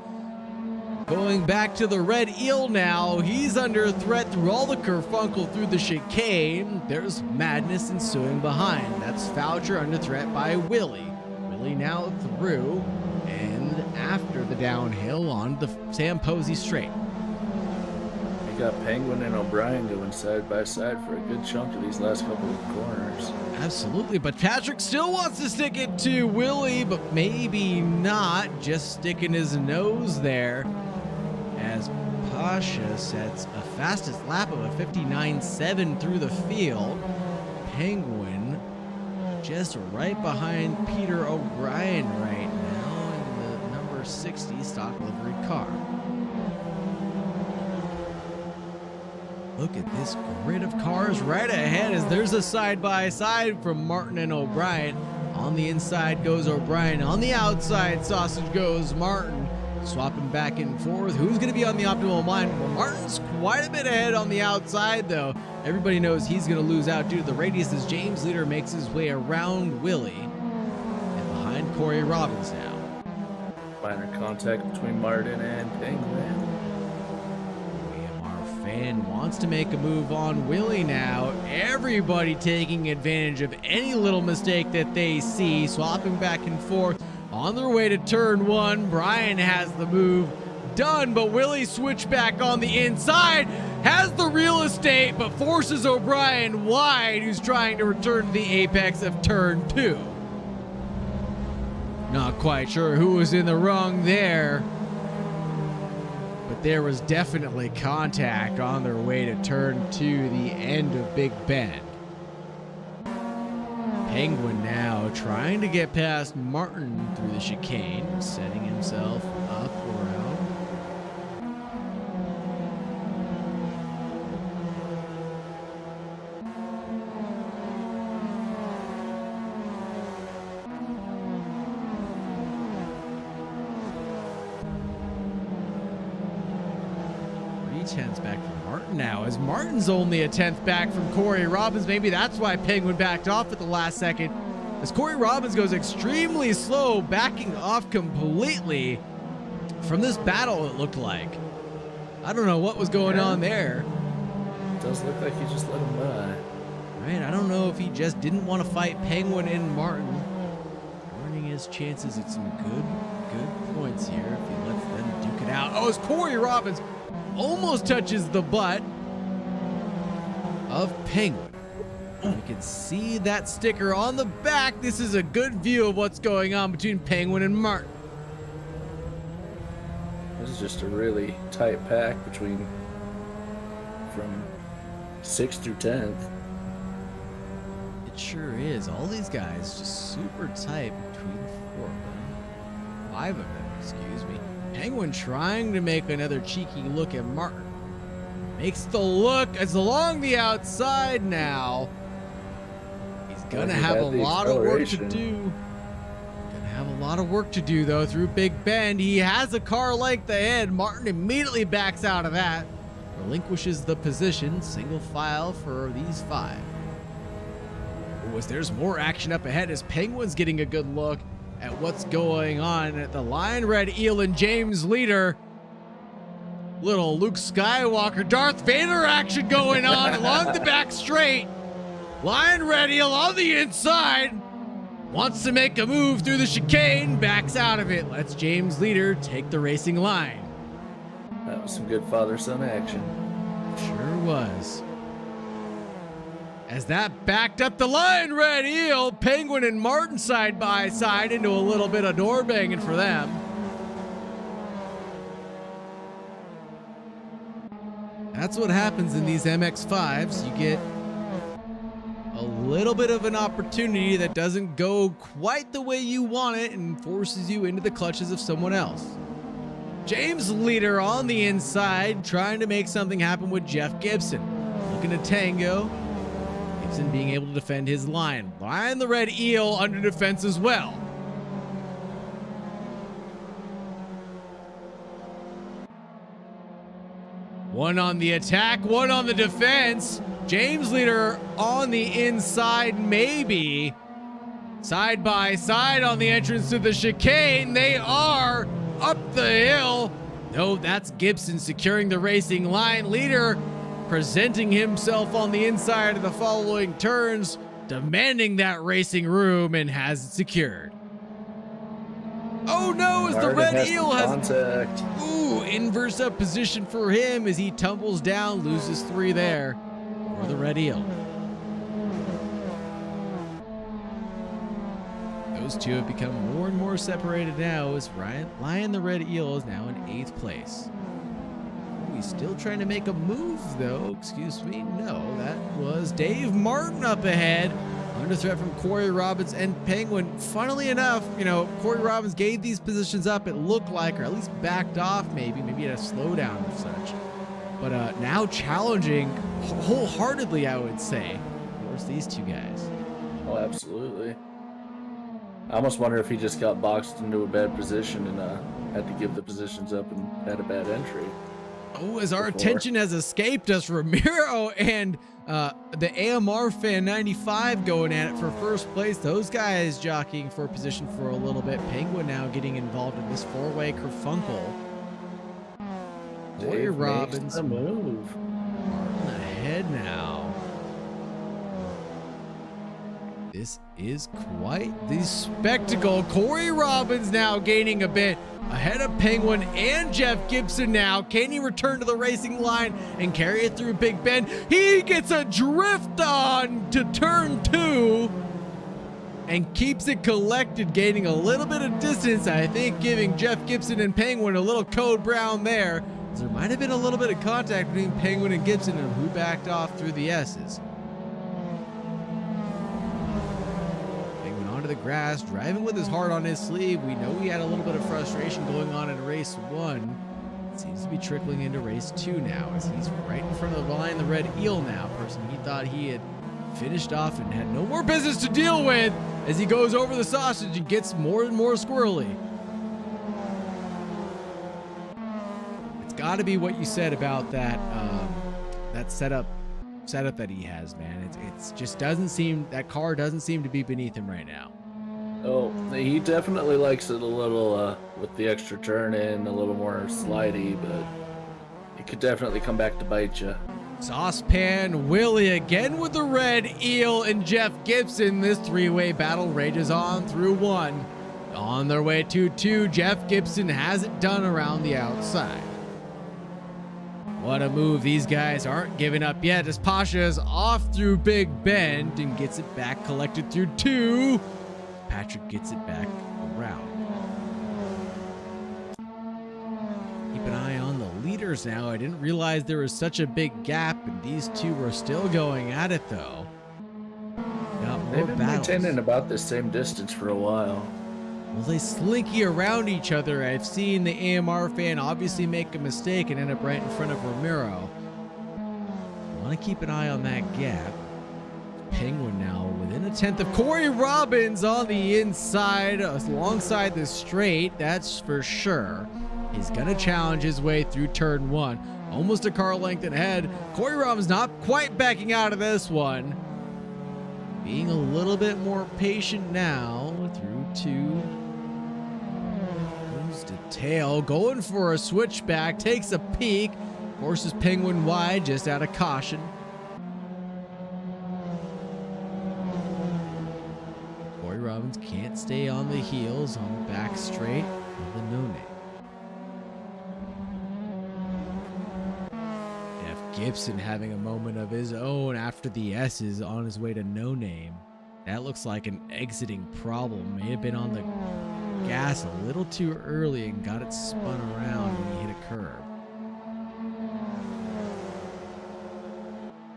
Going back to the Red Eel now, he's under threat through all the kerfunkle through the Chicane. There's madness ensuing behind. That's Foucher under threat by Willie. Willie now through and after the downhill on the Sam Posey straight. We got Penguin and O'Brien going side by side for a good chunk of these last couple of corners. Absolutely, but Patrick still wants to stick it to Willie, but maybe not. Just sticking his nose there. As Pasha sets a fastest lap of a 59.7 through the field. Penguin just right behind Peter O'Brien right now in the number 60 stock livery car. Look at this grid of cars right ahead as there's a side-by-side from Martin and O'Brien. On the inside goes O'Brien. On the outside, sausage goes Martin. Swapping back and forth. Who's going to be on the optimal line? Well, Martin's quite a bit ahead on the outside, though. Everybody knows he's going to lose out due to the radius as James Leeder makes his way around Willie. And behind Corey Robbins now. Minor contact between Martin and Penguin. Our fan wants to make a move on Willie now. Everybody taking advantage of any little mistake that they see. Swapping back and forth. On their way to turn 1, Brian has the move done, but Willie switch back on the inside, has the real estate, but forces O'Brien wide, who's trying to return to the apex of turn 2. Not quite sure who was in the wrong there, but there was definitely contact on their way to turn 2, the end of Big Bend. Penguin now trying to get past Martin through the chicane, setting himself up around. Tenths back from Martin now, as Martin's only a 10th back from Corey Robbins. Maybe that's why Penguin backed off at the last second, as Corey Robbins goes extremely slow, backing off completely from this battle. It looked like, I don't know what was going on there. It does look like he just let him by. Right, I don't know if he just didn't want to fight Penguin and Martin, ruining his chances at some good points here if he lets them duke it out. Oh, as Corey Robbins almost touches the butt of Penguin. You can see that sticker on the back. This is a good view of what's going on between Penguin and Martin. This is just a really tight pack between from 6th through 10th. It sure is. All these guys just super tight between 4 of them. 5 of them, excuse me. Penguin trying to make another cheeky look at Martin. Makes the look. It's along the outside now. He's going to have a lot of work to do. Going to have a lot of work to do, though, through Big Bend. He has a car length ahead. Martin immediately backs out of that. Relinquishes the position. Single file for these 5. There's more action up ahead as Penguin's getting a good look at what's going on at the LionRedEel and James Leeder. Little Luke Skywalker, Darth Vader action going on along the back straight. LionRedEel on the inside. Wants to make a move through the chicane. Backs out of it. Lets James Leeder take the racing line. That was some good father-son action. Sure was. As that backed up the LionRedEel, Penguin and Martin side by side into a little bit of door banging for them. That's what happens in these MX-5s. You get a little bit of an opportunity that doesn't go quite the way you want it and forces you into the clutches of someone else. James Leeder on the inside, trying to make something happen with Jeff Gibson. Looking to tango. Gibson being able to defend his line. LionRedEel under defense as well. One on the attack, one on the defense. James Leeder on the inside, maybe. Side by side on the entrance to the chicane. They are up the hill. No, that's Gibson securing the racing line. Leeder presenting himself on the inside of the following turns, demanding that racing room, and has it secured. Oh no, as the LionRedEel has contact. Ooh, inverse up position for him as he tumbles down, loses 3 there for the LionRedEel. Those two have become more and more separated now as LionRedEel is now in 8th place. He's still trying to make a move, though. Excuse me. No, that was Dave Martin up ahead. Under threat from Corey Robbins and Penguin. Funnily enough, Corey Robbins gave these positions up, it looked like, or at least backed off maybe at a slowdown or such. But now challenging wholeheartedly, I would say, of course, these two guys. Oh, absolutely. I almost wonder if he just got boxed into a bad position and had to give the positions up and had a bad entry. Oh, as our attention has escaped us, Ramiro and the AMR Fan 95 going at it for first place. Those guys jockeying for position for a little bit. Penguin now getting involved in this 4-way kerfunkle. Corey Robbins move ahead now. This is quite the spectacle. Corey Robbins now gaining a bit ahead of Penguin and Jeff Gibson now. Can he return to the racing line and carry it through Big Bend? He gets a drift on to turn 2 and keeps it collected, gaining a little bit of distance. I think giving Jeff Gibson and Penguin a little code brown there. There might have been a little bit of contact between Penguin and Gibson and who backed off through the S's. The grass, driving with his heart on his sleeve. We know he had a little bit of frustration going on in race 1. It seems to be trickling into race 2 now as he's right in front of the line, the LionRedEel now, person he thought he had finished off and had no more business to deal with as he goes over the sausage and gets more and more squirrely. It's got to be what you said about that that setup that he has, man. It's just doesn't seem, that car doesn't seem to be beneath him right now. Oh, he definitely likes it a little with the extra turn in, a little more slidey, but it could definitely come back to bite you. Saucepan Willie again with the LionRedEel and Jeff Gibson. This 3-way battle rages on through 1. On their way to 2, Jeff Gibson has it done around the outside. What a move. These guys aren't giving up yet as Pasha is off through Big Bend and gets it back collected through 2. Patrick gets it back around. Keep an eye on the leaders now. I didn't realize there was such a big gap, and these two were still going at it though. Got more They've been battles. maintaining about the same distance for a while. Well, they slinky around each other. I've seen the AMR fan obviously make a mistake and end up right in front of Ramiro. Want to keep an eye on that gap. Penguin now within a 10th of Corey Robbins on the inside alongside the straight. That's for sure. He's going to challenge his way through turn 1. Almost a car length ahead. Corey Robbins not quite backing out of this one. Being a little bit more patient now through 2. To tail, going for a switchback, takes a peek, forces Penguin wide just out of caution. Corey Robbins can't stay on the heels on the back straight of the no-name. Jeff Gibson having a moment of his own after the S's on his way to no name. That looks like an exiting problem. May have been on the gas a little too early and got it spun around when he hit a curb.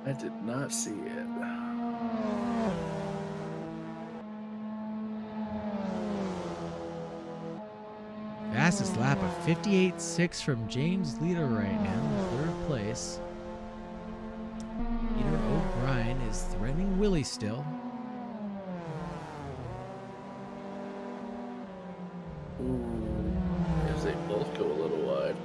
I did not see it. Fastest lap of 58.6 from James Leeder right now, in third place. Peter O'Brien is threatening Willie still. Ooh, as they both go a little wide.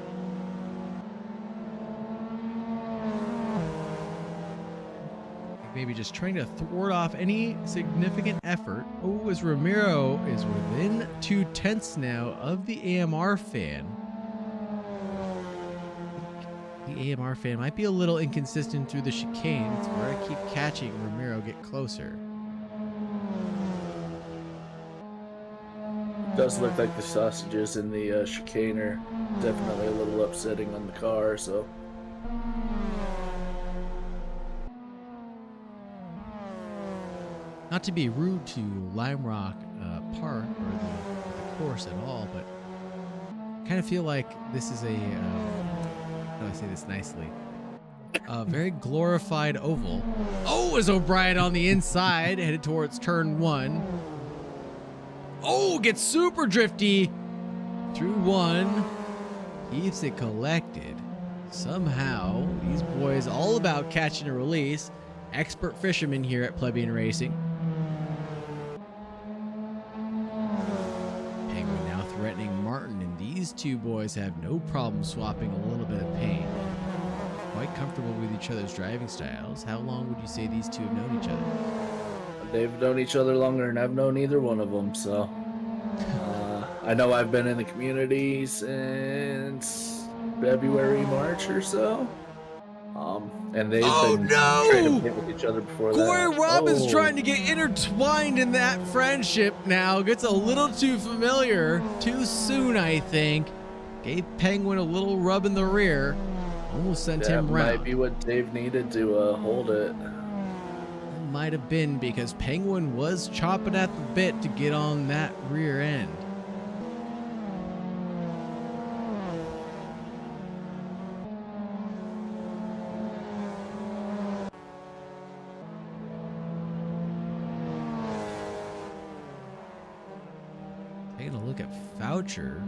Maybe just trying to thwart off any significant effort. Oh, as Ramiro is within 2/10 now of the AMR fan. The AMR fan might be a little inconsistent through the chicane. It's where I keep catching Ramiro get closer. It does look like the sausages in the chicane are definitely a little upsetting on the car, so. Not to be rude to Lime Rock Park or the course at all, but I kind of feel like this is a, how do I say this nicely? A very glorified oval. Oh, is O'Brien on the inside, headed towards turn 1. Oh, gets super drifty through 1. Keeps it collected. Somehow, these boys all about catch and release. Expert fishermen here at Plebian Racing. Penguin now threatening Martin, and these two boys have no problem swapping a little bit of paint. Quite comfortable with each other's driving styles. How long would you say these two have known each other? They've known each other longer than I've known either one of them, so. I know I've been in the community since February, March or so. And they've been trying to play with each other before that. Corey Robbins trying to get intertwined in that friendship now. Gets a little too familiar. Too soon, I think. Gave Penguin a little rub in the rear. Almost sent him round. That might be what Dave needed to hold it. Might have been, because Penguin was chopping at the bit to get on that rear end. Taking a look at Foucher.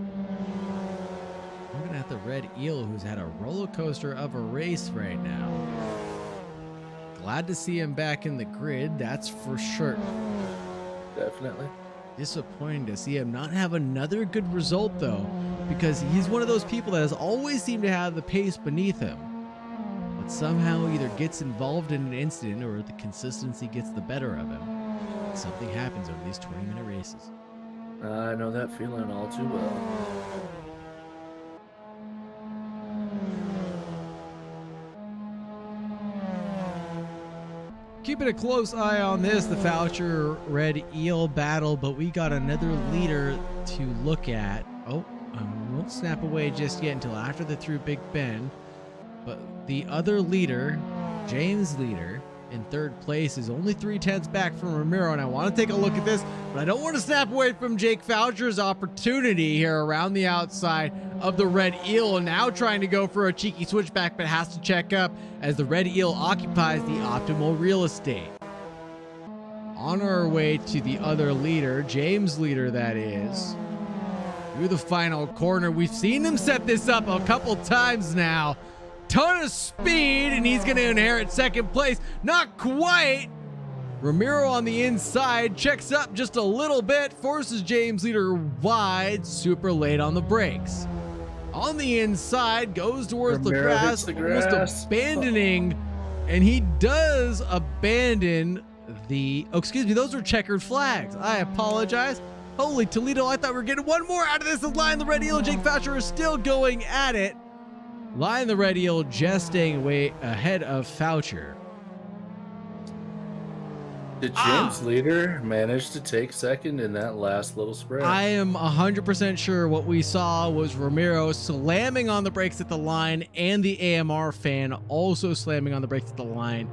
Looking at the Red Eel, who's had a roller coaster of a race right now. Glad to see him back in the grid, that's for sure. Definitely. Disappointing to see him not have another good result, though, because he's one of those people that has always seemed to have the pace beneath him, but somehow either gets involved in an incident or the consistency gets the better of him. Something happens over these 20-minute races. I know that feeling all too well. Keeping a close eye on this, the Foucher Red Eel battle, but we got another leader to look at. Oh, we won't snap away just yet until after the through Big Bend. But the other leader, James Leeder, in third place, is only 3/10 back from Ramiro, and I want to take a look at this, but I don't want to snap away from Jake Foucher's opportunity here around the outside of the Red Eel, and now trying to go for a cheeky switchback, but has to check up as the Red Eel occupies the optimal real estate. On our way to the other leader, James Leeder that is, through the final corner. We've seen him set this up a couple times now. Ton of speed, and he's going to inherit second place. Not quite. Ramiro on the inside checks up just a little bit, forces James Leeder wide, super late on the brakes. On the inside, goes towards Ramiro hits the the grass, almost abandoning, and he does abandon the, oh, excuse me, those are checkered flags. I apologize. Holy Toledo, I thought we were getting one more out of this. Lion the Red Eel and Jake Foucher are still going at it. Lion the Red Eel just staying way ahead of Foucher. Did James Leeder manage to take second in that last little sprint? I am 100% sure what we saw was Ramiro slamming on the brakes at the line and the AMR fan also slamming on the brakes at the line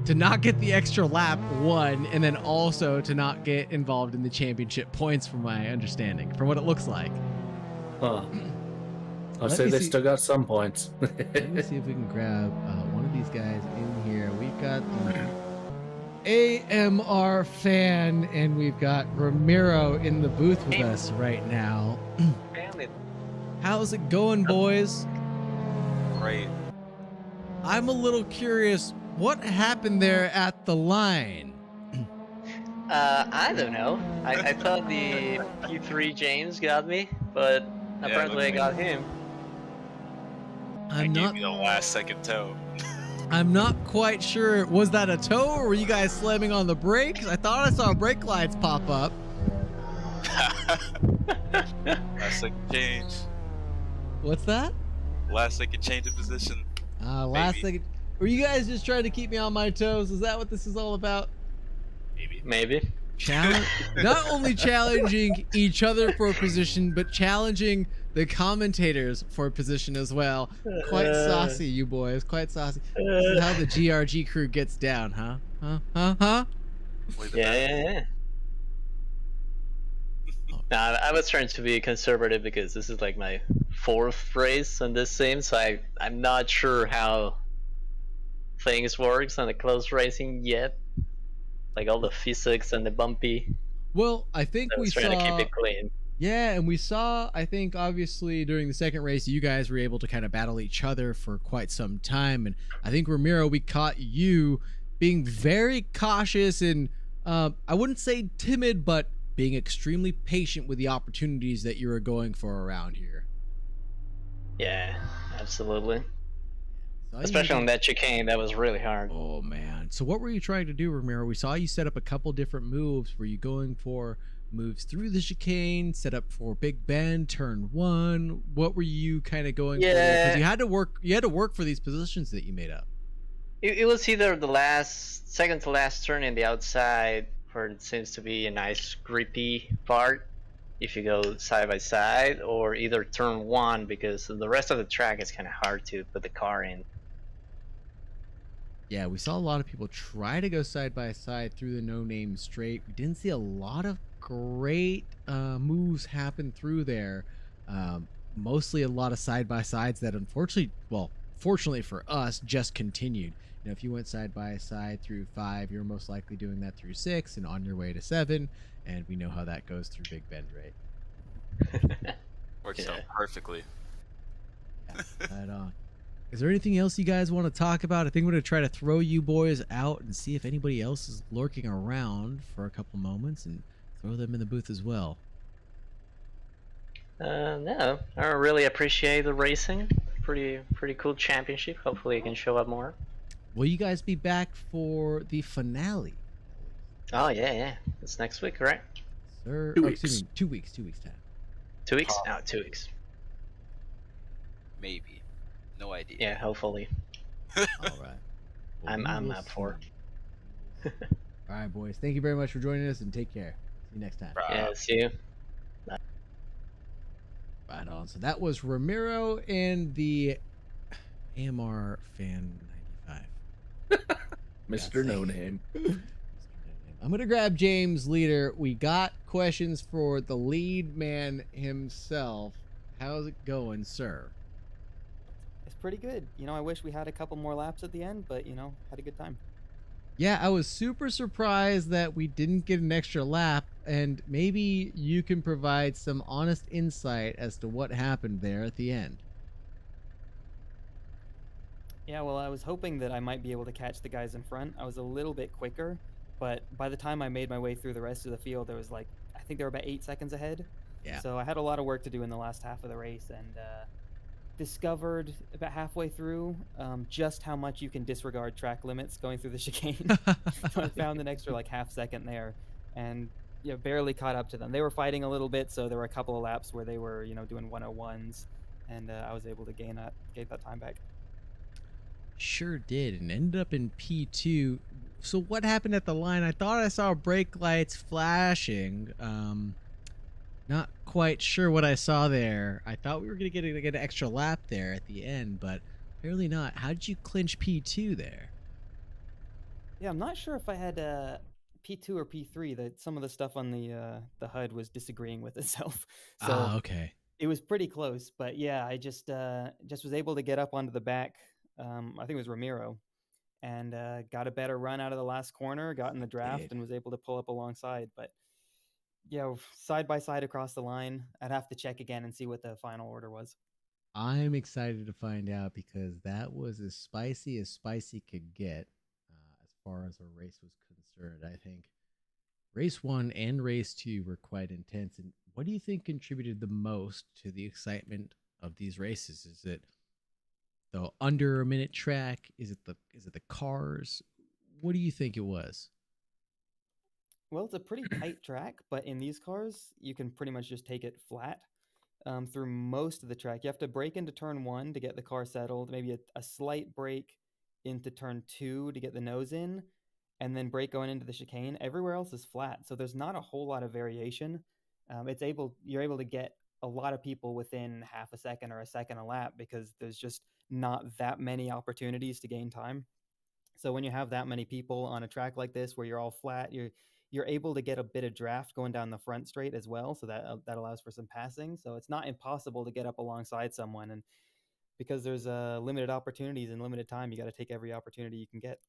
to not get the extra lap one, and then also to not get involved in the championship points, from my understanding, from what it looks like. Huh. I'll Let say me they see- still got some points. Let me see if we can grab one of these guys in here. We've got the AMR fan, and we've got Ramiro in the booth with us right now. How's it going, boys? Great. I'm a little curious. What happened there at the line? I don't know. I thought the P3 James got me, but apparently I got him. I gave you the last second toe. I'm not quite sure. Was that a toe, or were you guys slamming on the brakes? I thought I saw brake lights pop up. Last second change. What's that? Last second change of position. Last Maybe. second. Were you guys just trying to keep me on my toes? Is that what this is all about? Maybe. Challenge, not only challenging each other for a position, but challenging the commentators for a position as well. Quite saucy, you boys. Quite saucy. This is how the GRG crew gets down, huh? Huh? Yeah. Nah, I was trying to be conservative because this is like my 4th race on this sim, so I'm not sure how things works on the close racing yet. Like all the physics and the bumpy. Well, I think I we was trying saw. to keep it clean. Yeah, and we saw, I think, obviously, during the second race, you guys were able to kind of battle each other for quite some time. And I think, Ramiro, we caught you being very cautious and, I wouldn't say timid, but being extremely patient with the opportunities that you were going for around here. Yeah, absolutely. Saw Especially you- on that chicane, that was really hard. Oh, man. So what were you trying to do, Ramiro? We saw you set up a couple different moves. Were you going for moves through the chicane, set up for Big Bend, turn 1? What were you kind of going for? Because you had to work for these positions that you made up. It was either the second to last turn in the outside, where it seems to be a nice grippy part if you go side by side, or either turn 1, because the rest of the track is kind of hard to put the car in. Yeah, we saw a lot of people try to go side by side through the no-name straight. We didn't see a lot of great moves happen through there. Mostly a lot of side by sides that fortunately for us, just continued. You know, if you went side by side through 5, you're most likely doing that through 6 and on your way to 7. And we know how that goes through Big Bend, right? Works out perfectly. Yeah, right on. Is there anything else you guys want to talk about? I think we're going to try to throw you boys out and see if anybody else is lurking around for a couple moments and throw them in the booth as well. No, I really appreciate the racing. Pretty cool championship. Hopefully it can show up more. Will you guys be back for the finale? Oh yeah. It's next week, right? Sir, 2 excuse weeks. me, 2 weeks. 2 weeks time. 2 weeks? No, 2 weeks. Maybe. No idea. Yeah, hopefully. All right. Well, I'm we will up for see. All right, boys. Thank you very much for joining us, and take care. See you next time. Yeah, see you. Right on. So that was Ramiro and the AMR Fan 95. Mr. No Name. I'm going to grab James Leeder. We got questions for the lead man himself. How's it going, sir? It's pretty good. You know, I wish we had a couple more laps at the end, but, you know, had a good time. Yeah, I was super surprised that we didn't get an extra lap, and maybe you can provide some honest insight as to what happened there at the end. Yeah, well, I was hoping that I might be able to catch the guys in front. I was a little bit quicker, but by the time I made my way through the rest of the field, there was I think they were about 8 seconds ahead. Yeah. So I had a lot of work to do in the last half of the race, and discovered about halfway through just how much you can disregard track limits going through the chicane. So I found an extra half second there, and barely caught up to them. They were fighting a little bit, so there were a couple of laps where they were doing 101s, and I was able to gain that time back. Sure did, and ended up in P2. So what happened at the line? I thought I saw brake lights flashing. Not quite sure what I saw there. I thought we were gonna get an extra lap there at the end, but apparently not. How did you clinch P2 there? Yeah, I'm not sure if I had P2 or P3. That some of the stuff on the HUD was disagreeing with itself, so Okay. it was pretty close. But yeah, I just was able to get up onto the back. I think it was Ramiro, and got a better run out of the last corner. Got in the draft and was able to pull up alongside. But yeah, side by side across the line. I'd have to check again and see what the final order was. I'm excited to find out because that was as spicy could get as far as a race was concerned. I think race 1 and race 2 were quite intense. And what do you think contributed the most to the excitement of these races? Is it the under a minute track? Is it the cars? What do you think it was? Well, it's a pretty tight track, but in these cars, you can pretty much just take it flat through most of the track. You have to brake into turn 1 to get the car settled, maybe a slight brake into turn 2 to get the nose in, and then brake going into the chicane. Everywhere else is flat, so there's not a whole lot of variation. You're able to get a lot of people within half a second or a second a lap because there's just not that many opportunities to gain time. So when you have that many people on a track like this where you're all flat, you're able to get a bit of draft going down the front straight as well, so that allows for some passing. So it's not impossible to get up alongside someone, and because there's limited opportunities and limited time, you got to take every opportunity you can get.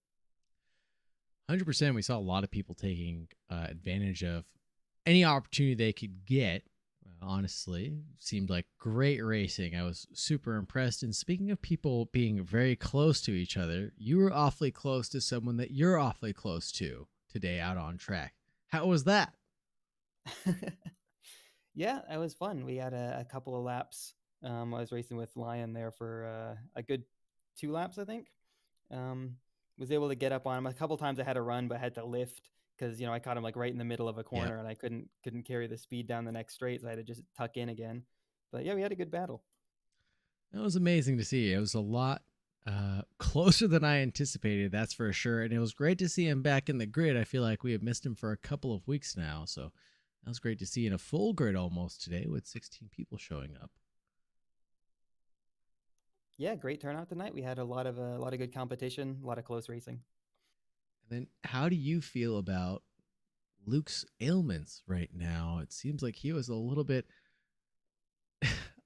100%. We saw a lot of people taking advantage of any opportunity they could get. Honestly, seemed like great racing. I was super impressed. And speaking of people being very close to each other, you were awfully close to someone that you're awfully close to today out on track. How was that? Yeah, it was fun. We had a couple of laps. I was racing with Lion there for a good 2 laps, I think. Was able to get up on him a couple times. I had to run, but I had to lift because I caught him like right in the middle of a corner, and I couldn't carry the speed down the next straight, so I had to just tuck in again. But yeah, we had a good battle. That was amazing to see. It was a lot closer than I anticipated, that's for sure. And it was great to see him back in the grid. I feel like we have missed him for a couple of weeks now, so that was great to see in a full grid almost today with 16 people showing up. Yeah, great turnout tonight. We had a lot of good competition, a lot of close racing. And then how do you feel about Luke's ailments right now? It seems like he was a little bit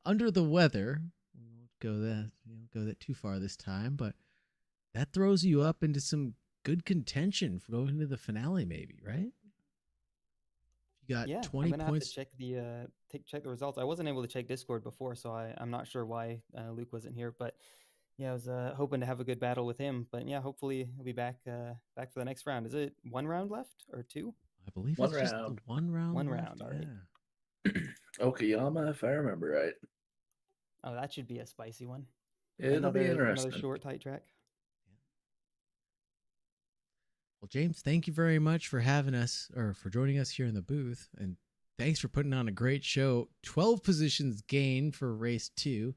under the weather. We won't go that too far this time, but that throws you up into some good contention for going into the finale, maybe, right? You got 20 I'm gonna points. have to check the results. I wasn't able to check Discord before, so I'm not sure why Luke wasn't here. But yeah, I was hoping to have a good battle with him. But yeah, hopefully he'll be back for the next round. Is it 1 round left or 2? I believe One it's just round. the 1 round. One left, round, all right. yeah. Okayama, if I remember right. Oh, that should be a spicy one. It'll be interesting. Another short, tight track. Well, James, thank you very much for having us, or for joining us here in the booth, and thanks for putting on a great show. 12 positions gained for race 2.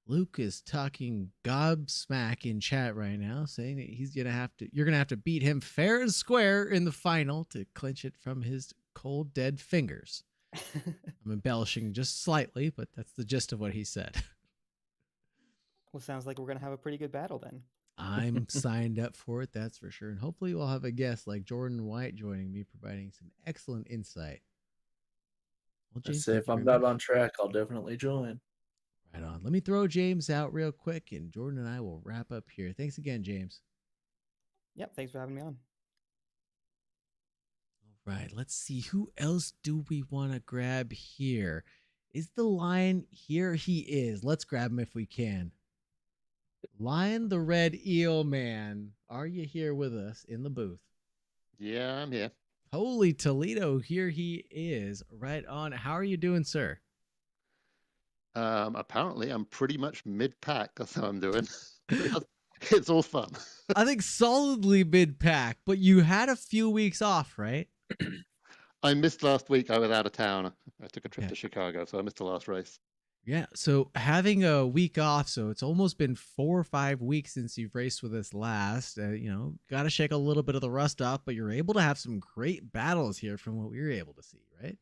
Luke is talking gobsmack in chat right now, saying that you're gonna have to beat him fair and square in the final to clinch it from his cold, dead fingers. I'm embellishing just slightly, but that's the gist of what he said. Well, sounds like we're gonna have a pretty good battle then. I'm signed up for it, that's for sure. And hopefully we'll have a guest like Jordan White joining me, providing some excellent insight. Well, James, If I'm not on track, I'll definitely join. Right on. Let me throw James out real quick, and Jordan and I will wrap up here. Thanks again, James. Yep, thanks for having me on. All right, let's see. Who else do we want to grab here? Is the Lion here? He is. Let's grab him if we can. Lion the Red Eel Man, are you here with us in the booth? Yeah, I'm here. Holy Toledo, here he is. Right on. How are you doing, sir? Apparently, I'm pretty much mid-pack. That's how I'm doing. It's all fun. I think solidly mid-pack, but you had a few weeks off, right? I missed last week. I was out of town. I took a trip to Chicago, so I missed the last race. Yeah, so having a week off, so it's almost been 4 or 5 weeks since you've raced with us last. Got to shake a little bit of the rust off, but you're able to have some great battles here from what we were able to see, right?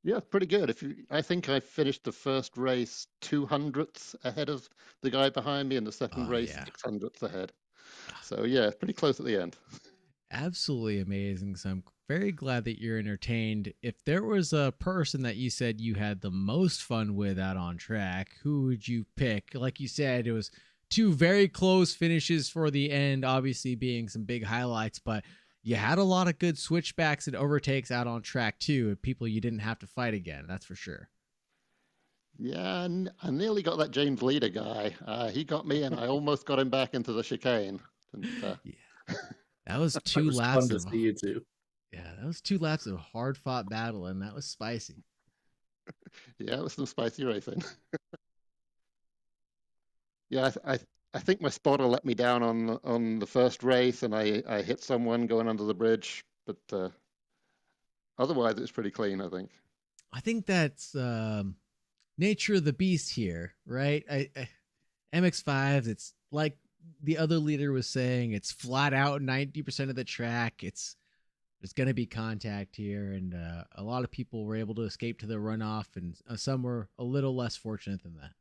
Yeah, pretty good. I think I finished the first race 200ths ahead of the guy behind me, and the second race 600ths ahead. So yeah, pretty close at the end. Absolutely amazing. So I'm very glad that you're entertained. If there was a person that you said you had the most fun with out on track, who would you pick? Like you said, it was 2 very close finishes for the end, obviously being some big highlights, but you had a lot of good switchbacks and overtakes out on track too, people you didn't have to fight again, that's for sure. Yeah, I nearly got that James Leeder guy. He got me, and I almost got him back into the chicane. And, yeah. That was 2 laps of you too. Yeah, that was 2 laps of hard-fought battle, and that was spicy. Yeah, it was some spicy racing. Yeah, I think my spotter let me down on the first race, and I hit someone going under the bridge, but otherwise it's pretty clean, I think. I think that's nature of the beast here, right? MX-5s, it's like the other leader was saying, it's flat out 90% of the track. There's going to be contact here, and a lot of people were able to escape to the runoff, and some were a little less fortunate than that.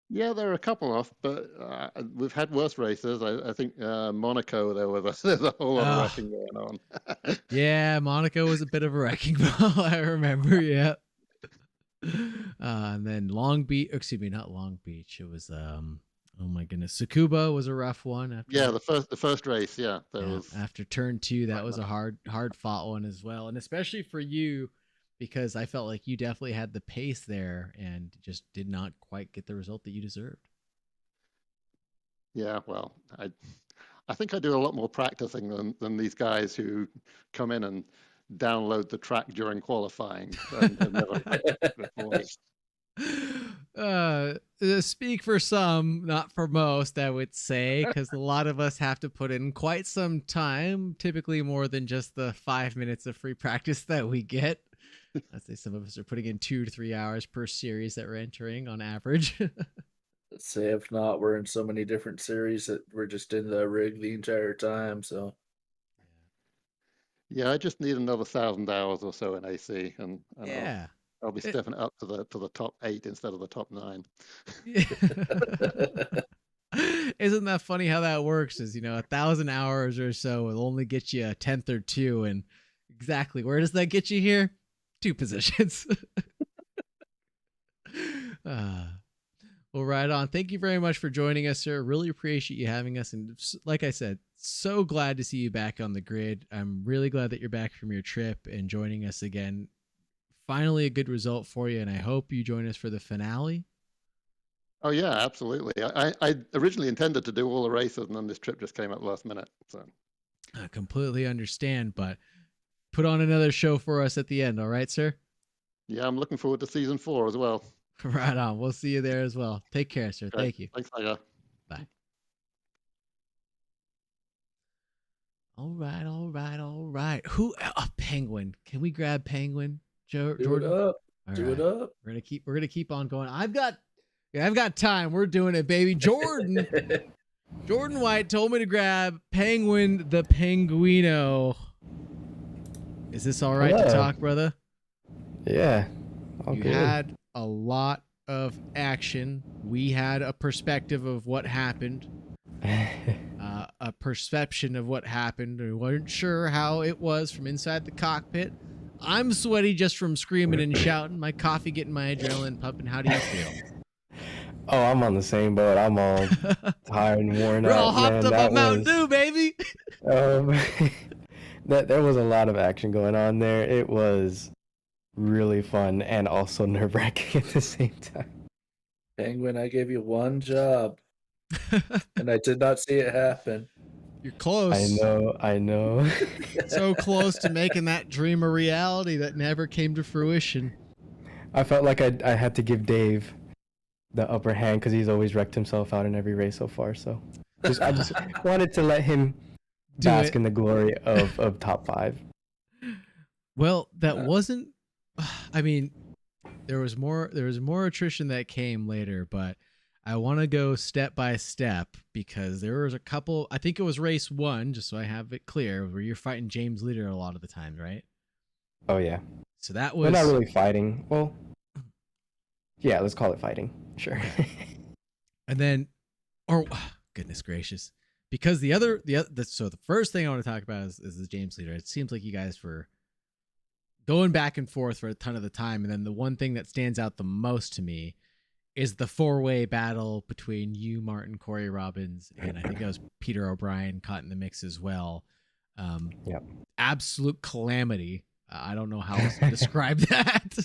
Yeah, there are a couple off, but we've had worse races. I think Monaco, there's a whole lot of wrecking going on. Yeah, Monaco was a bit of a wrecking ball, I remember, yeah. And then not Long Beach. It was oh my goodness, Tsukuba was a rough one. The first race, was after turn 2, that was a hard fought one as well, and especially for you, because I felt like you definitely had the pace there and just did not quite get the result that you deserved. Yeah, well, I think I do a lot more practicing than these guys who come in and download the track during qualifying. Speak for some, not for most, I would say, because a lot of us have to put in quite some time, typically more than just the 5 minutes of free practice that we get. I'd say some of us are putting in 2 to 3 hours per series that we're entering on average. Let's say if not, we're in so many different series that we're just in the rig the entire time. So yeah, I just need another 1,000 hours or so in AC, and yeah. I'll be stepping up to the top 8 instead of the top 9. Isn't that funny how that works? 1,000 hours or so will only get you a 10th or 2, and exactly where does that get you here? 2 positions. Well, right on. Thank you very much for joining us, sir. Really appreciate you having us, and like I said, so glad to see you back on the grid. I'm really glad that you're back from your trip and joining us again. Finally a good result for you, and I hope you join us for the finale. Oh yeah, absolutely. I originally intended to do all the races, and then this trip just came up last minute. So I completely understand, but put on another show for us at the end, all right, sir? Yeah, I'm looking forward to season 4 as well. Right on. We'll see you there as well. Take care, sir. Great. Thank you. Thanks, Tiger. Bye. All right. Who? Penguin. Can we grab Penguin? Jordan? Do it up. Do it up. We're gonna keep on going. I've got time. We're doing it, baby. Jordan White told me to grab Penguin the Penguino. Is this all right to talk, brother? Yeah. You had a lot of action. We had a perspective of what happened. A perception of what happened. We weren't sure how it was from inside the cockpit. I'm sweaty just from screaming and shouting. My coffee getting my adrenaline pumping. How do you feel? Oh, I'm on the same boat. I'm all tired and worn out. We're all hopped up on Mountain Dew, baby. There was a lot of action going on there. It was really fun and also nerve-wracking at the same time. Penguin, I gave you one job, and I did not see it happen. You're close. I know. So close to making that dream a reality that never came to fruition. I felt like I had to give Dave the upper hand because he's always wrecked himself out in every race so far. So I just wanted to let him bask in the glory of top 5. Well, that wasn't. I mean, there was more attrition that came later, but I want to go step by step because there was a couple. I think it was race 1, just so I have it clear, where you're fighting James Leeder a lot of the time, right? Oh yeah. So that was. We're not really fighting. Well, yeah, let's call it fighting. Sure. And then, goodness gracious, because so the first thing I want to talk about is the James Leeder. It seems like you guys were going back and forth for a ton of the time, and then the one thing that stands out the most to me is the 4-way battle between you, Martin, Corey Robbins, and I think it was Peter O'Brien caught in the mix as well. Yep. Absolute calamity. I don't know how else to describe that.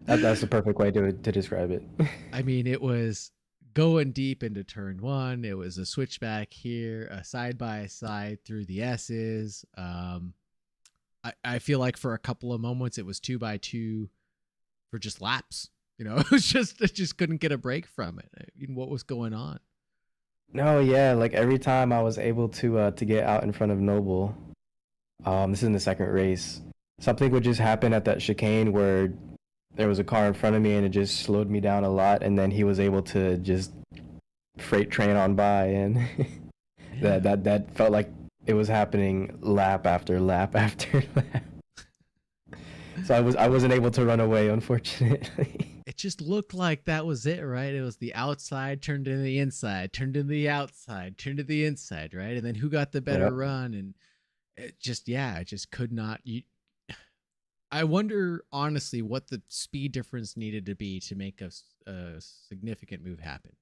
That's the perfect way to describe it. I mean, it was going deep into turn 1. It was a switchback here, a side-by-side through the S's. I feel like for a couple of moments it was 2x2 for just laps. You know, it just couldn't get a break from it. I mean, what was going on? No, yeah, like every time I was able to get out in front of Noble, this is in the second race, something would just happen at that chicane where there was a car in front of me and it just slowed me down a lot, and then he was able to just freight train on by, and that felt like it was happening lap after lap after lap. So I wasn't able to run away, unfortunately. It just looked like that was it, right? It was the outside turned into the inside, turned into the outside, turned to the inside, right? And then who got the better run? And it just could not. I wonder, honestly, what the speed difference needed to be to make a significant move happen.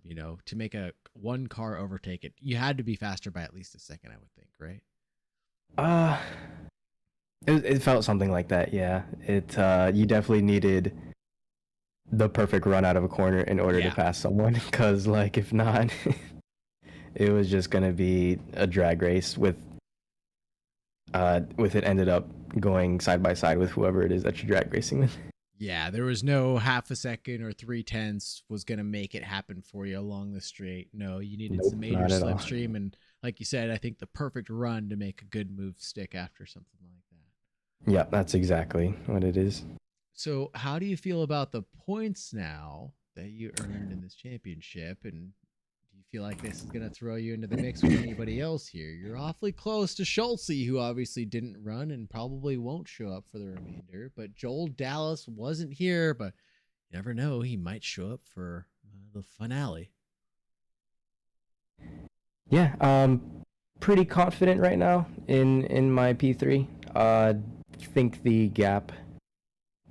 You know, to make a one car overtake it, you had to be faster by at least a second, I would think, right? It felt something like that, yeah. You definitely needed the perfect run out of a corner in order to pass someone, because like if not, it was just gonna be a drag race with it ended up going side by side with whoever it is that you're drag racing with. Yeah, there was no half a second or 3/10 was gonna make it happen for you along the straight. No, you needed some major slipstream, and like you said, I think the perfect run to make a good move stick after something like that. Yeah, that's exactly what it is. So how do you feel about the points now that you earned in this championship? And do you feel like this is going to throw you into the mix with anybody else here? You're awfully close to Schultze, who obviously didn't run and probably won't show up for the remainder. But Joel Dallas wasn't here, but you never know. He might show up for the finale. Yeah, pretty confident right now in my P3. I think the gap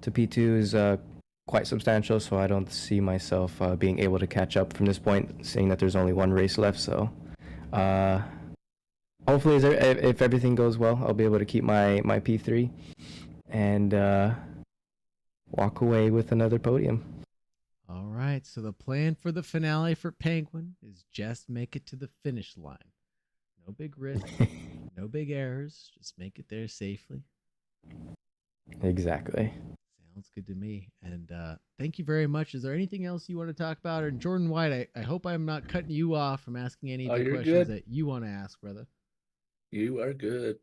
to P2 is quite substantial, so I don't see myself being able to catch up from this point, seeing that there's only one race left. So hopefully if everything goes well, I'll be able to keep my P3 and walk away with another podium. All right, so the plan for the finale for Penguin is just make it to the finish line. No big risk, no big errors, just make it there safely. Exactly. Sounds good to me. And thank you very much. Is there anything else you want to talk about? And Jordan White, I hope I'm not cutting you off from asking any of the questions that you want to ask, brother. You are good.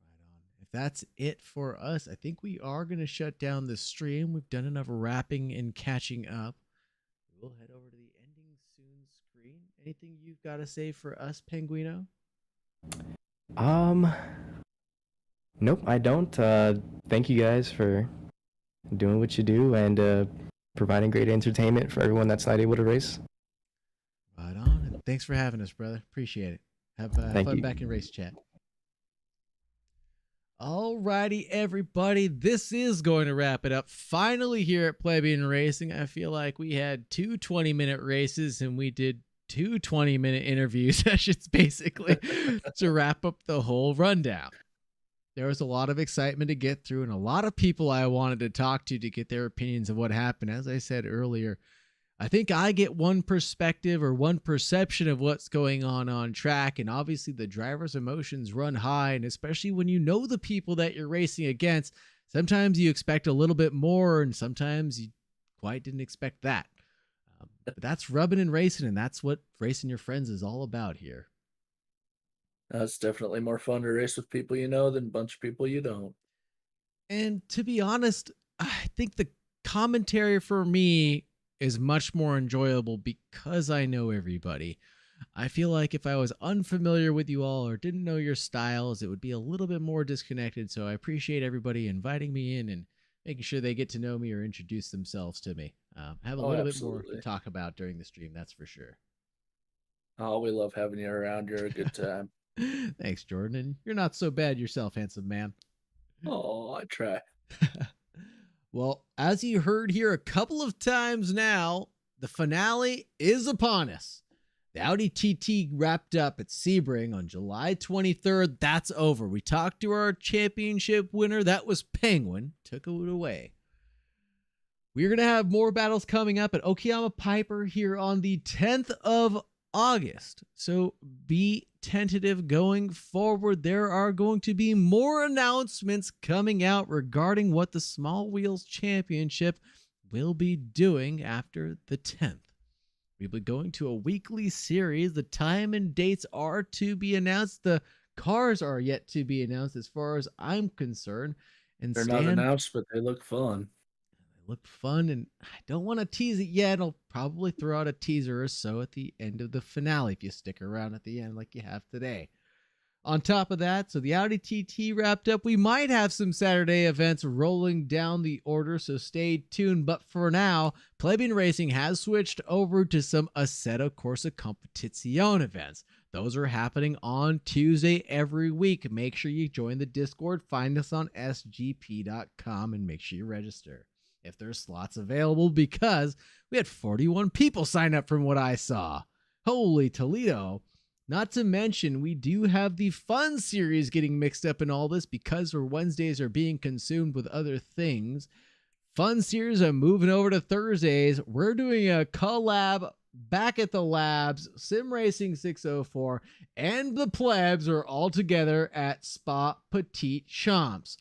Right on. If that's it for us, I think we are going to shut down the stream. We've done enough wrapping and catching up. We'll head over to the ending soon screen. Anything you've got to say for us, Penguino? Nope, I don't. Thank you guys for doing what you do and providing great entertainment for everyone that's not able to race. Right on. And thanks for having us, brother. Appreciate it. Have fun back in race chat. Alrighty, everybody. This is going to wrap it up. Finally here at Plebian Racing. I feel like we had 2 20-minute races and we did 2 20-minute interview sessions basically to wrap up the whole rundown. There was a lot of excitement to get through and a lot of people I wanted to talk to get their opinions of what happened. As I said earlier, I think I get one perspective or one perception of what's going on track. And obviously the driver's emotions run high. And especially when you know the people that you're racing against, sometimes you expect a little bit more and sometimes you quite didn't expect that. But that's rubbing and racing, and that's what racing your friends is all about here. It's definitely more fun to race with people you know than a bunch of people you don't. And to be honest, I think the commentary for me is much more enjoyable because I know everybody. I feel like if I was unfamiliar with you all or didn't know your styles, it would be a little bit more disconnected. So I appreciate everybody inviting me in and making sure they get to know me or introduce themselves to me. Have a little bit more to talk about during the stream, that's for sure. Oh, we love having you around. You're a good time. Thanks, Jordan. And you're not so bad yourself, handsome man. Oh, I try. Well, as you heard here a couple of times now, the finale is upon us. The Audi TT wrapped up at Sebring on July 23rd. That's over. We talked to our championship winner. That was Penguin. Took it away. We're going to have more battles coming up at Okayama Piper here on the 10th of August. So be tentative going forward. There are going to be more announcements coming out regarding what the Small Wheels Championship will be doing after the 10th. We'll be going to a weekly series. The time and dates are to be announced. The cars are yet to be announced as far as I'm concerned. And they're not announced, but they look fun. They look fun, and I don't want to tease it yet. I'll probably throw out a teaser or so at the end of the finale if you stick around at the end like you have today. On top of that, so the Audi TT wrapped up. We might have some Saturday events rolling down the order, so stay tuned. But for now, Plebian Racing has switched over to some Assetto Corsa Competizione events. Those are happening on Tuesday every week. Make sure you join the Discord, find us on sgp.com, and make sure you register if there's slots available, because we had 41 people sign up from what I saw. Holy Toledo. Not to mention, we do have the fun series getting mixed up in all this because our Wednesdays are being consumed with other things. Fun series are moving over to Thursdays. We're doing a collab back at the labs. Sim Racing 604 and the plebs are all together at Spa Petite Champs.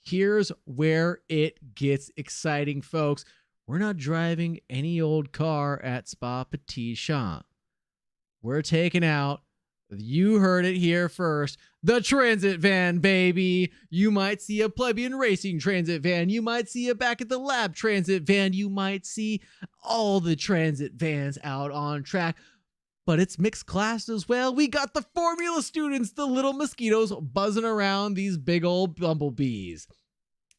Here's where it gets exciting, folks. We're not driving any old car at Spa Petite Champs. We're taking out, you heard it here first, the transit van, baby. You might see a Plebian Racing transit van. You might see a Back at the Lab transit van. You might see all the transit vans out on track. But it's mixed class as well. We got the Formula students, the little mosquitoes buzzing around these big old bumblebees.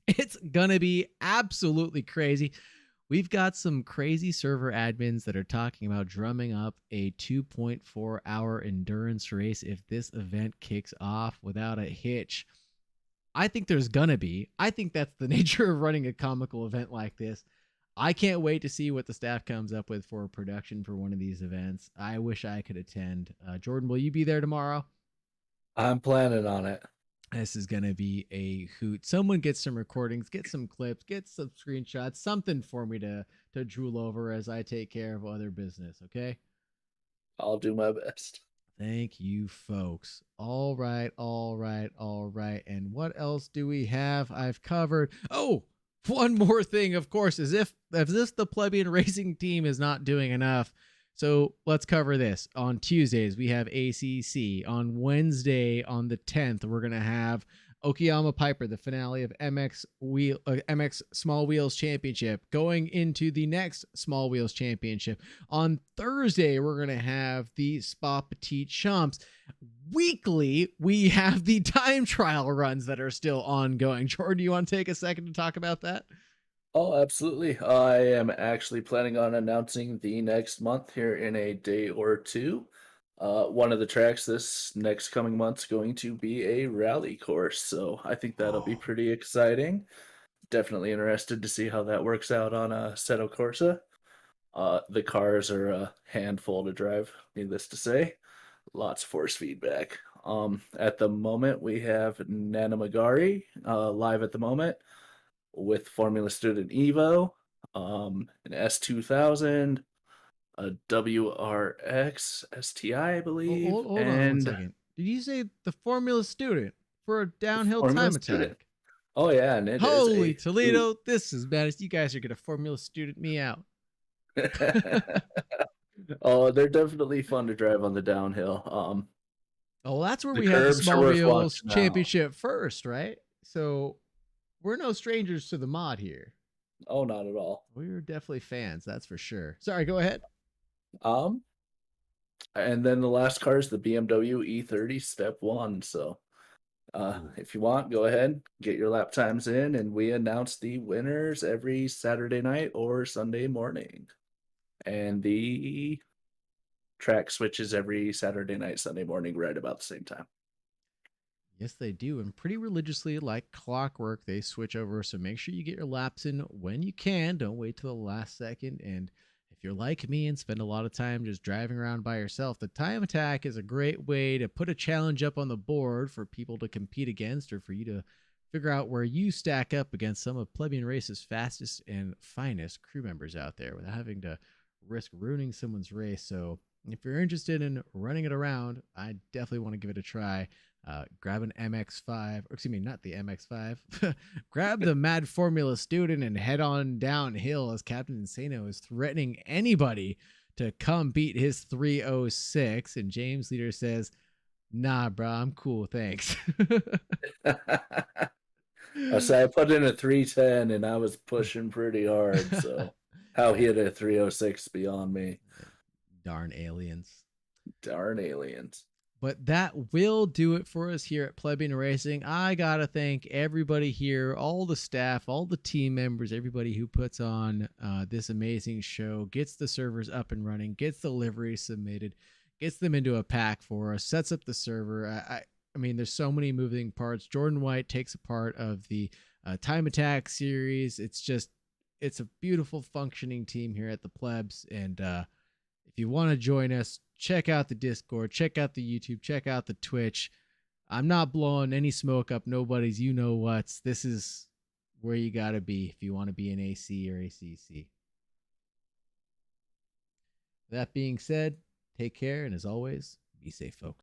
It's gonna be absolutely crazy. We've got some crazy server admins that are talking about drumming up a 2.4-hour endurance race if this event kicks off without a hitch. I think there's gonna be. I think that's the nature of running a comical event like this. I can't wait to see what the staff comes up with for production for one of these events. I wish I could attend. Jordan, will you be there tomorrow? I'm planning on it. This is going to be a hoot. Someone get some recordings, get some clips, get some screenshots, something for me to drool over as I take care of other business, okay? I'll do my best. Thank you, folks. All right. And what else do we have? I've covered. Oh, one more thing, of course, is if this the Plebian Racing team is not doing enough. So let's cover this. On Tuesdays, we have ACC. On Wednesday, on the 10th, we're going to have Okayama Piper, the finale of MX Small Wheels Championship, going into the next Small Wheels Championship. On Thursday, we're going to have the Spa Petite Champs. Weekly, we have the time trial runs that are still ongoing. Jordan, do you want to take a second to talk about that? Oh, absolutely. I am actually planning on announcing the next month here in a day or two. One of the tracks this next coming month's going to be a rally course, so I think that'll be pretty exciting. Definitely interested to see how that works out on Assetto Corsa. The cars are a handful to drive, needless to say. Lots of force feedback. At the moment, we have Nana Magari live at the moment, with Formula Student Evo, an S2000, a WRX STI, I believe. Hold on 1 second. Did you say the Formula Student for a downhill time attack? Oh, yeah. And Holy Toledo, this is bad. You guys are going to Formula Student me out. Oh, they're definitely fun to drive on the downhill. Oh, that's where we had the Small Wheels Championship first, right? So we're no strangers to the mod here. Oh, not at all. We were definitely fans, that's for sure. Sorry, go ahead. And then the last car is the BMW E30 Step 1. So if you want, go ahead, get your lap times in, and we announce the winners every Saturday night or Sunday morning. And the track switches every Saturday night, Sunday morning, right about the same time. Yes, they do. And pretty religiously, like clockwork, they switch over. So make sure you get your laps in when you can. Don't wait till the last second. And if you're like me and spend a lot of time just driving around by yourself, the time attack is a great way to put a challenge up on the board for people to compete against, or for you to figure out where you stack up against some of Plebian Race's fastest and finest crew members out there without having to risk ruining someone's race. So if you're interested in running it around, I definitely want to give it a try. Grab an MX-5, or excuse me, not the MX-5. Grab the Mad Formula Student and head on downhill as Captain Insano is threatening anybody to come beat his 306. And James Leeder says, "Nah, bro, I'm cool, thanks." So I put in a 310 and I was pushing pretty hard. So how he hit a 306 beyond me. Darn aliens. Darn aliens. But that will do it for us here at Plebian Racing. I got to thank everybody here, all the staff, all the team members, everybody who puts on this amazing show, gets the servers up and running, gets the liveries submitted, gets them into a pack for us, sets up the server. I mean, there's so many moving parts. Jordan White takes a part of the Time Attack series. It's a beautiful functioning team here at the Plebs. And if you want to join us, check out the Discord, check out the YouTube, check out the Twitch. I'm not blowing any smoke up nobody's you-know-whats. This is where you got to be if you want to be an AC or ACC. That being said, take care, and as always, be safe, folks.